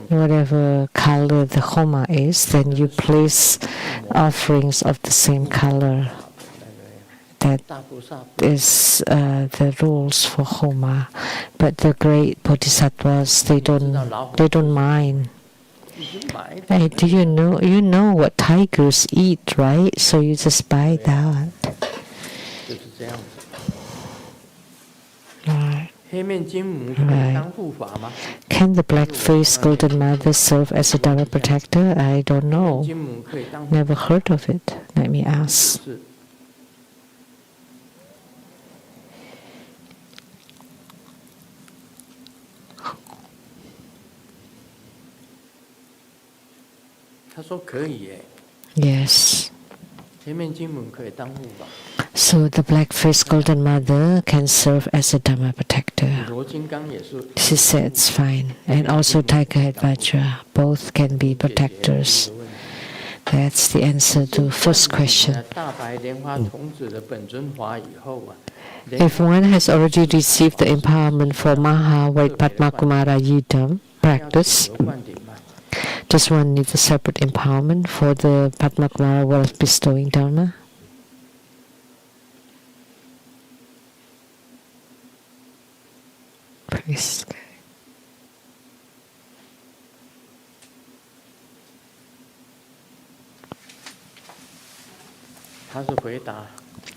Whatever color the homa is, then you place offerings of the same color. That is the rules for homa. But the great bodhisattvas, they don't mind. Hey, do you know what tigers eat, right? So you just buy that. Right. Can the black-faced golden mother serve as a Dharma protector? I don't know. Never heard of it. Let me ask. Yes. So the black-faced golden mother can serve as a Dharma protector. She said it's fine. And also Tiger Head Vajra. Both can be protectors. That's the answer to first question. If one has already received the empowerment for Maha White Padma Kumara Yidam practice, does one need a separate empowerment for the Padma Kumara wealth bestowing Dharma? Praise God.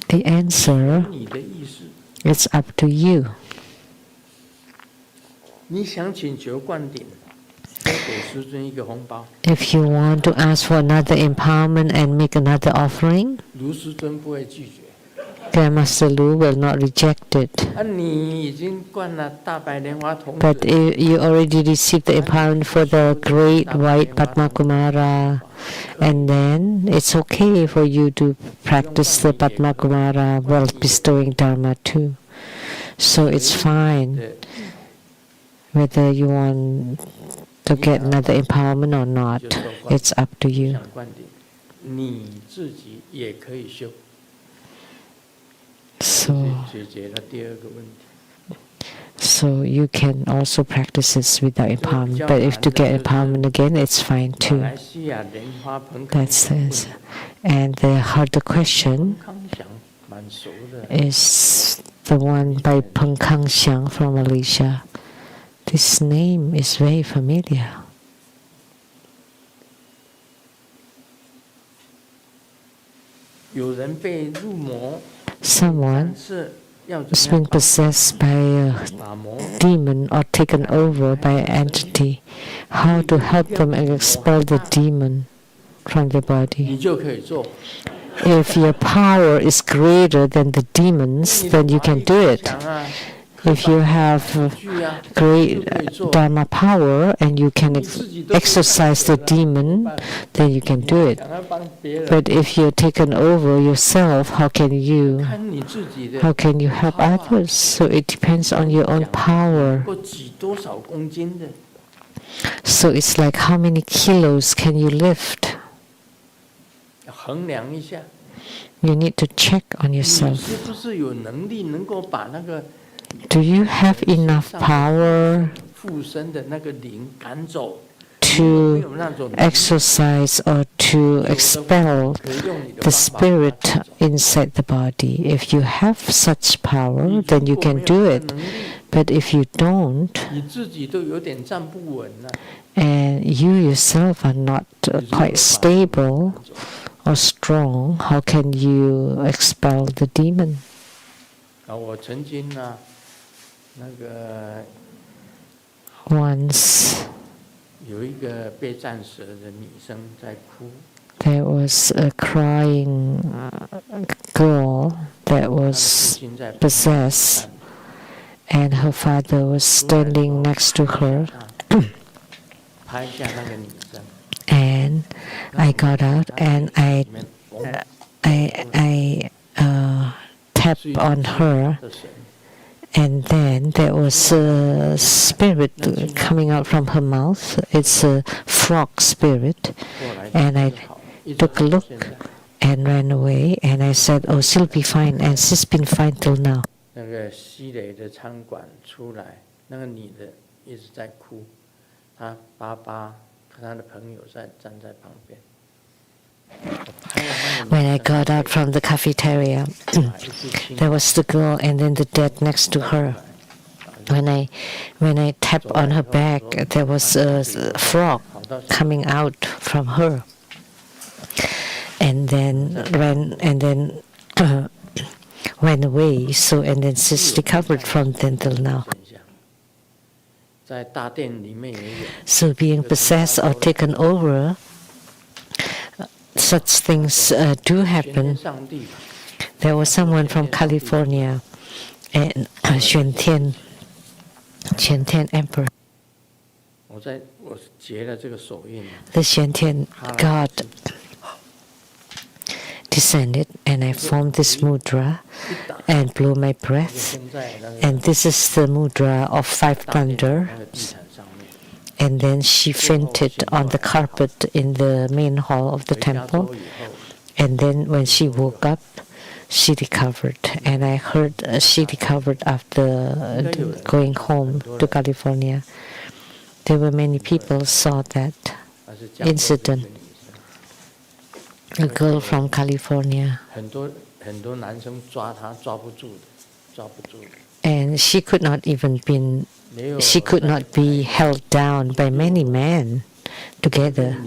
The answer is up to you. If you want to ask for another empowerment and make another offering, Grandmaster Lu will not reject it. But if you already received the empowerment for the great white Padma Kumara, and then it's okay for you to practice the Padma Kumara wealth bestowing Dharma too. So it's fine whether you want to get another empowerment or not. It's up to you. So you can also practice this without empowerment. But if to get empowerment again, it's fine too. That's it. And the harder question is the one by Peng Kang Xiang from Malaysia. This name is very familiar. Someone has been possessed by a demon or taken over by an entity. How to help them expel the demon from their body? If your power is greater than the demons, then you can do it. If you have great Dharma power and you can exorcise the demon, then you can do it. But if you're taken over yourself, how can you help others? So it depends on your own power. So it's like how many kilos can you lift? You need to check on yourself. Do you have enough power to exercise or to expel the spirit inside the body? If you have such power, then you can do it. But if you don't, and you yourself are not quite stable or strong, how can you expel the demon? Once 有一个被战死的女生在哭。There was a crying girl that was possessed, and her father was standing next to her. 拍下那个女生。And I got out and I tapped on her, and then there was a spirit coming out from her mouth. It's a frog spirit, and I took a look and ran away, and I said, "Oh, she'll be fine," and she's been fine till now. 那个西雷的餐馆出来，那个女的一直在哭，她爸爸和她的朋友站在旁边。When I got out from the cafeteria, there was the girl and then the dad next to her. When I tapped on her back, there was a frog coming out from her, and then went away. So and then she's recovered from then till now. So being possessed or taken over, such things do happen. There was someone from California, and Xuan Tian Emperor. The Xuan Tian God descended, and I formed this mudra and blew my breath. And this is the mudra of 5 thunder. And then she fainted on the carpet in the main hall of the temple. And then when she woke up, she recovered. And I heard she recovered after going home to California. There were many people saw that incident. A girl from California. And she could not be held down by many men together.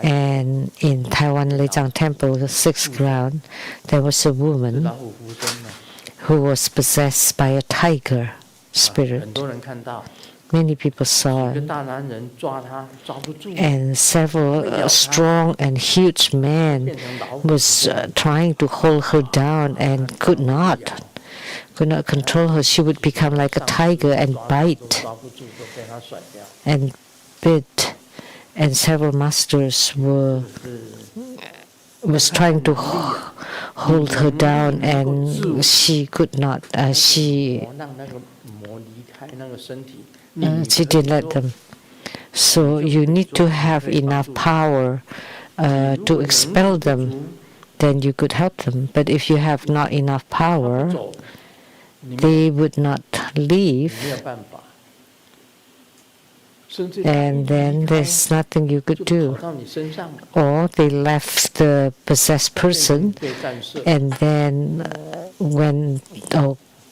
And in Taiwan Leizang Temple, the 6th ground, there was a woman who was possessed by a tiger spirit. Many people saw it. And several strong and huge men was trying to hold her down and could not control her. She would become like a tiger and bite and bit. And several masters was trying to hold her down, and she could not. She didn't let them. So you need to have enough power to expel them. Then you could help them. But if you have not enough power, they would not leave. And then there's nothing you could do. Or they left the possessed person and then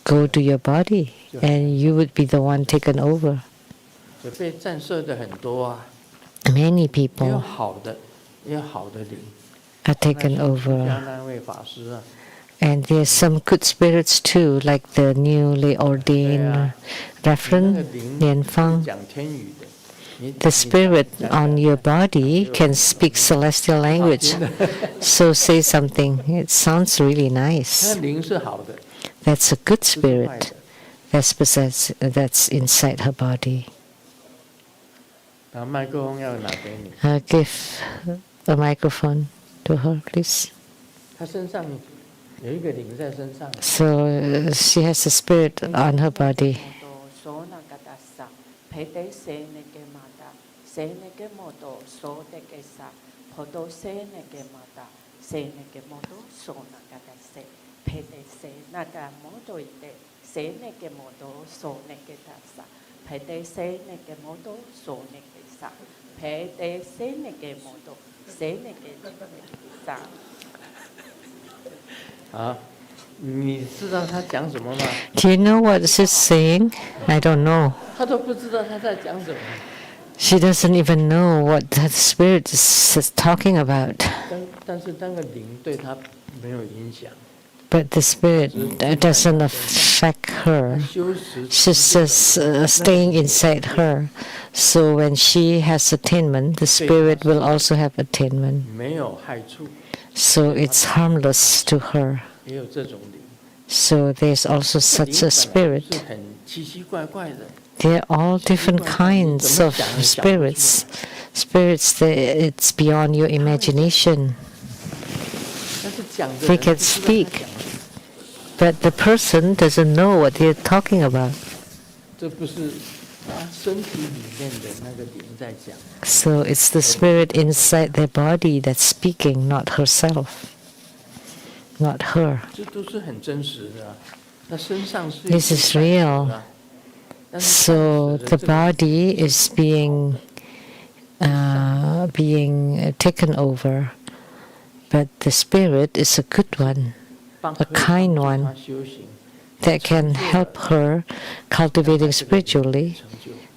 go to your body, and you would be the one taken over. Many people are taken over. And there's some good spirits too, like the newly ordained Reverend Lian Fang. The spirit on your body can speak celestial language. So say something. It sounds really nice. That's a good spirit that's possessed, that's inside her body. Give a microphone to her, please. So she has a spirit on her body. Do you know what she's saying? I don't know. She doesn't even know what that spirit is talking about. But the spirit doesn't affect her. She's just staying inside her. So when she has attainment, the spirit will also have attainment. So it's harmless to her. So there's also such a spirit. They're all different kinds of spirits. Spirits that it's beyond your imagination. They can speak, but the person doesn't know what they're talking about. So it's the spirit inside their body that's speaking, not herself, not her. This is real. So the body is being taken over, but the spirit is a good one, a kind one that can help her cultivating spiritually.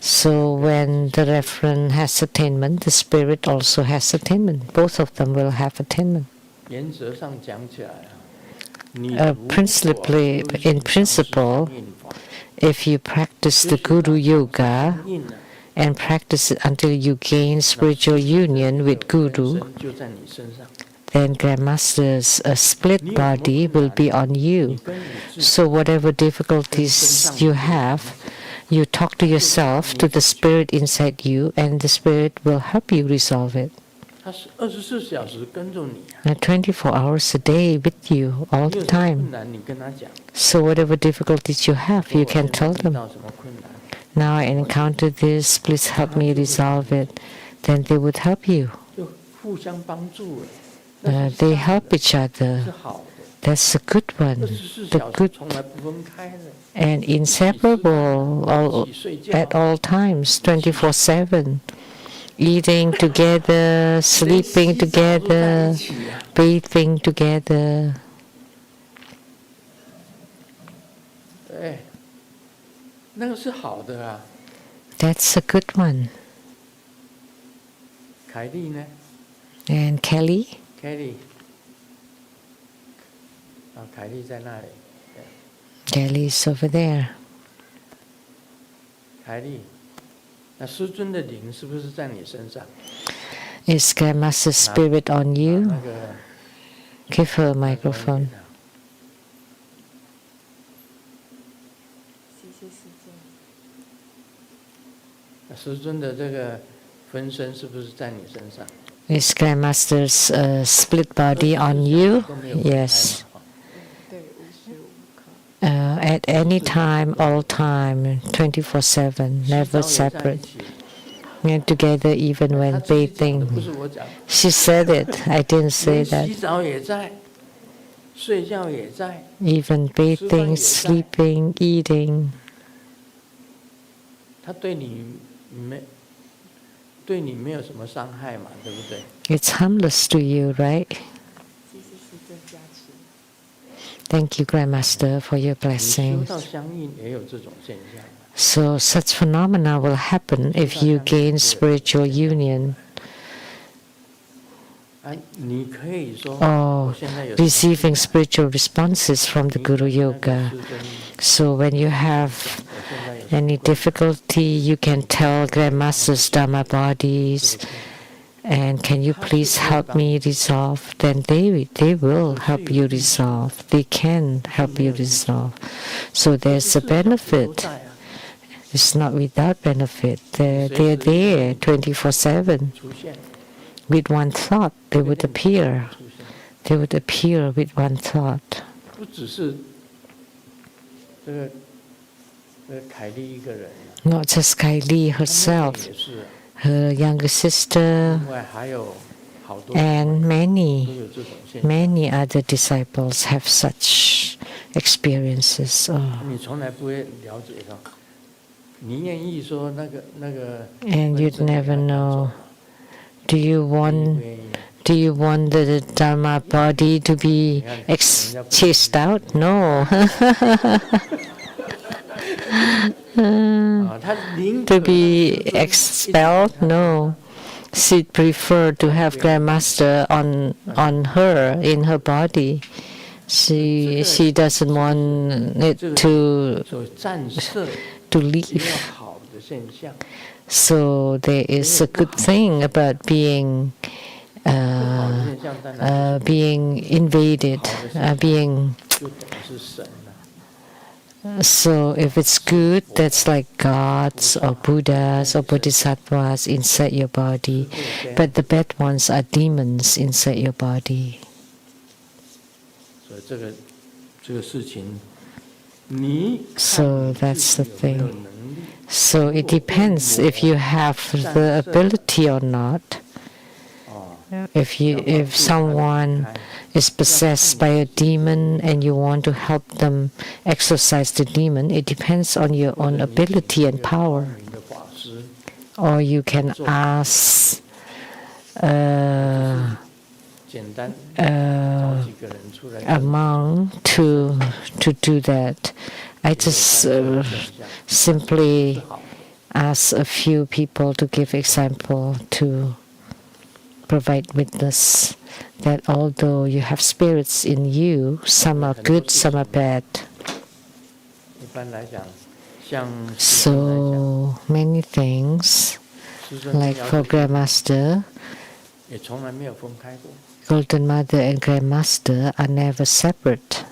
So when the referent has attainment, the spirit also has attainment. Both of them will have attainment. In principle, if you practice the Guru Yoga and practice it until you gain spiritual union with Guru, then Grandmaster's split body will be on you. So whatever difficulties you have, you talk to yourself, to the spirit inside you, and the spirit will help you resolve it. 24 hours a day with you all the time. So whatever difficulties you have, you can tell them. Now I encountered this, please help me resolve it. Then they would help you. They help each other. That's a good one. The good and inseparable at all times, 24/7. Eating together, sleeping together, bathing together. That's a good one. And Kelly? Kelly's over there. Is Grandmaster's spirit on you? Give her a microphone. Is Grandmaster's split body on you? Yes. At any time, all time, 24/7, never separate. And together even when bathing. She said it. I didn't say that. Even bathing, sleeping, eating. It's harmless to you, right? Thank you, Grandmaster, for your blessings. So such phenomena will happen if you gain spiritual union. Or receiving spiritual responses from the Guru Yoga. So when you have any difficulty, you can tell Grandmaster's Dharma bodies, and can you please help me resolve? Then they will help you resolve. They can help you resolve. So there's a benefit. It's not without benefit. They're there 24/7. With one thought, they would appear. They would appear with one thought. Not just Kylie herself, her younger sister, and many other disciples have such experiences. And you'd never know. Do you want the Dharma body to be chased out? No. To be expelled? No. She'd prefer to have Grandmaster on her, in her body. She doesn't want it 所战胜 to 一个 leave. 好的现象， So there is a good thing about being 不好的现象当然 being invaded, being 就等于是神了。 so if it's good, that's like gods or Buddhas or Bodhisattvas inside your body, but the bad ones are demons inside your body. 所以这个事情，你 So that's the 有没有 thing. 能力？ So it depends if you have the ability or not. 哦， If someone is possessed by a demon and you want to help them exorcise the demon, it depends on your own ability and power. 明的法师 Or you can ask 简单找几个人出来 a monk to do that. I just simply ask a few people to give example to provide witness that although you have spirits in you, some are good, some are bad. 一般来讲，像 So many things, 师生 like for Grandmaster, 也从来没有分开过。 Golden Mother and Grandmaster are never separate,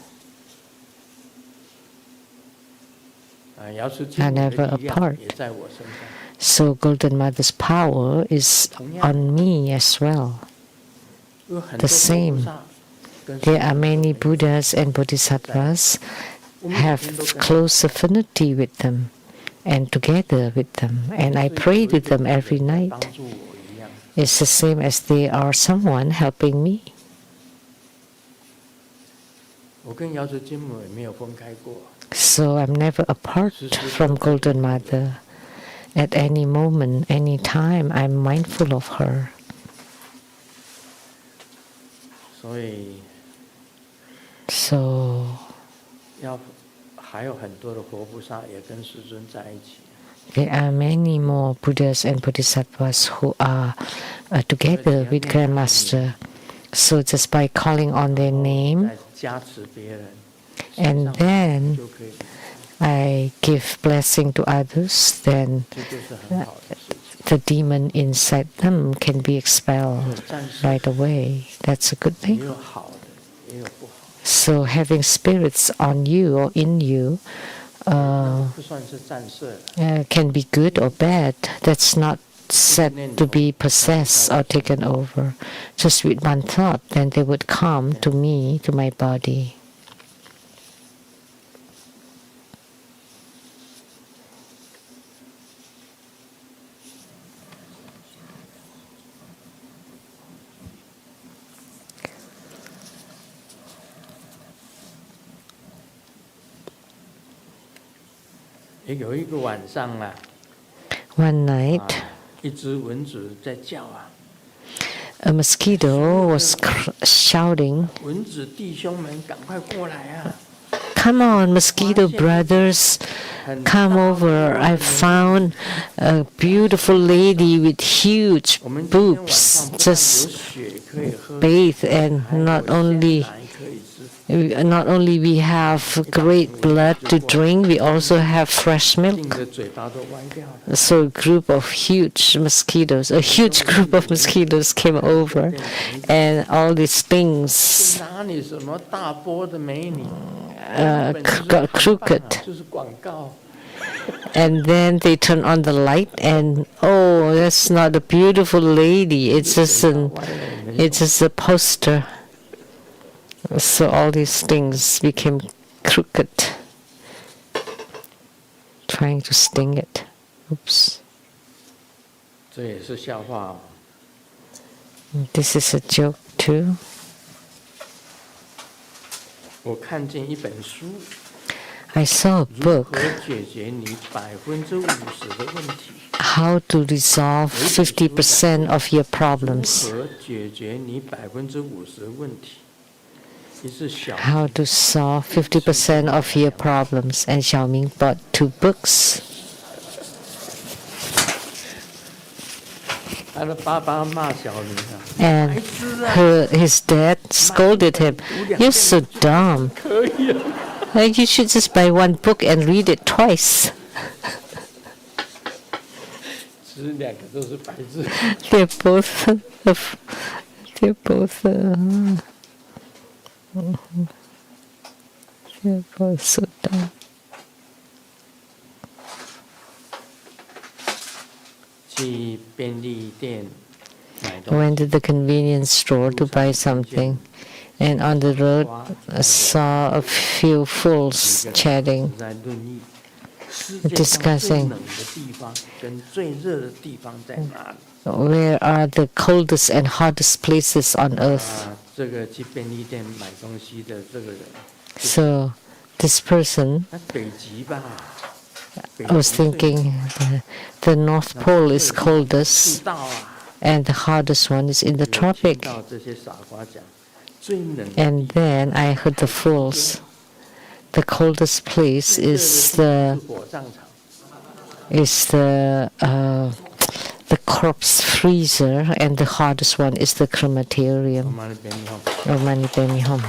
瑶池金母 are 的 never 力量 apart. 也在我身上。 So Golden Mother's power is on me as well. 有很 The 多佛 same. 菩萨跟 There are many Buddhas and Bodhisattvas have close affinity with them and together with them, and I pray with them every night. 帮助我一样。 It's the same as they are someone helping me. 我跟瑶池金母也没有分开过。 So I'm never apart from Golden Mother. At any moment, any time, I'm mindful of her. 所以 So 还有很多的活菩萨也跟师尊在一起。 there are many more Buddhas and Bodhisattvas who are together with Grandmaster. So just by calling on their name 再加持别人， and then 就可以， I give blessing to others, then 这就是很好的事情。 the demon inside them can be expelled 战士 right away. That's a good 也 thing. 有好的，也有不好。 So having spirits on you or in you 不算是战胜， can be good or bad. That's not said to be possessed or taken over. Just with one thought, then they would come to me, to my body. 也有一个晚上啊， One night, 一只蚊子在叫啊， a mosquito was shouting, 蚊子弟兄们赶快过来啊！ "Come on, mosquito brothers, come over. I found a beautiful lady with huge 我们今天晚 boobs. 上不但有 Just 血可以喝， bathe, and 还有 not 鲜 only 奶可以吃， not only we have great blood to drink, we also have fresh 病 milk." 的嘴巴都歪掉了。 So a group of huge mosquitoes, a huge group of mosquitoes came over, and all these things 哪里什么大波的美女， got crooked. 就是广告。 And then they turn on the light, and oh, that's not a beautiful lady. It's just a poster. So all these things became crooked, trying to sting it. Oops. 这也是笑话哦。 This is a joke too. 我看见一本书， I saw a 如 book, 何解决你50%的问题？ How to Resolve 50% of Your 如 Problems. 何解决你50%的问题？一是小 How to Solve 50% of Your Problems. And Xiaoming bought 2 books. 他的爸爸骂小女啊， And his dad scolded him, "You're so dumb. 可以啊， You should just buy one book and read it twice." 其实两个都是白字。 They're both they're both they're both so dumb. 去便利店买东西， Went to the convenience store to buy something, and on the road I saw a few fools 几个 chatting. 在论议，世界上最冷的地方跟最热的地方在哪里？ Where are the coldest and hottest places on earth? 这个去便利店买东西的这个人， So this person 那北极吧， I was thinking the North Pole is coldest 到啊， and the hottest one is in the tropic. 到这些傻瓜讲，最冷的 And then I heard the fools. The coldest place is 是火葬场， the corpse freezer, and the hottest one is the crematorium. Omani Beni Hom. Omani Beni Hom.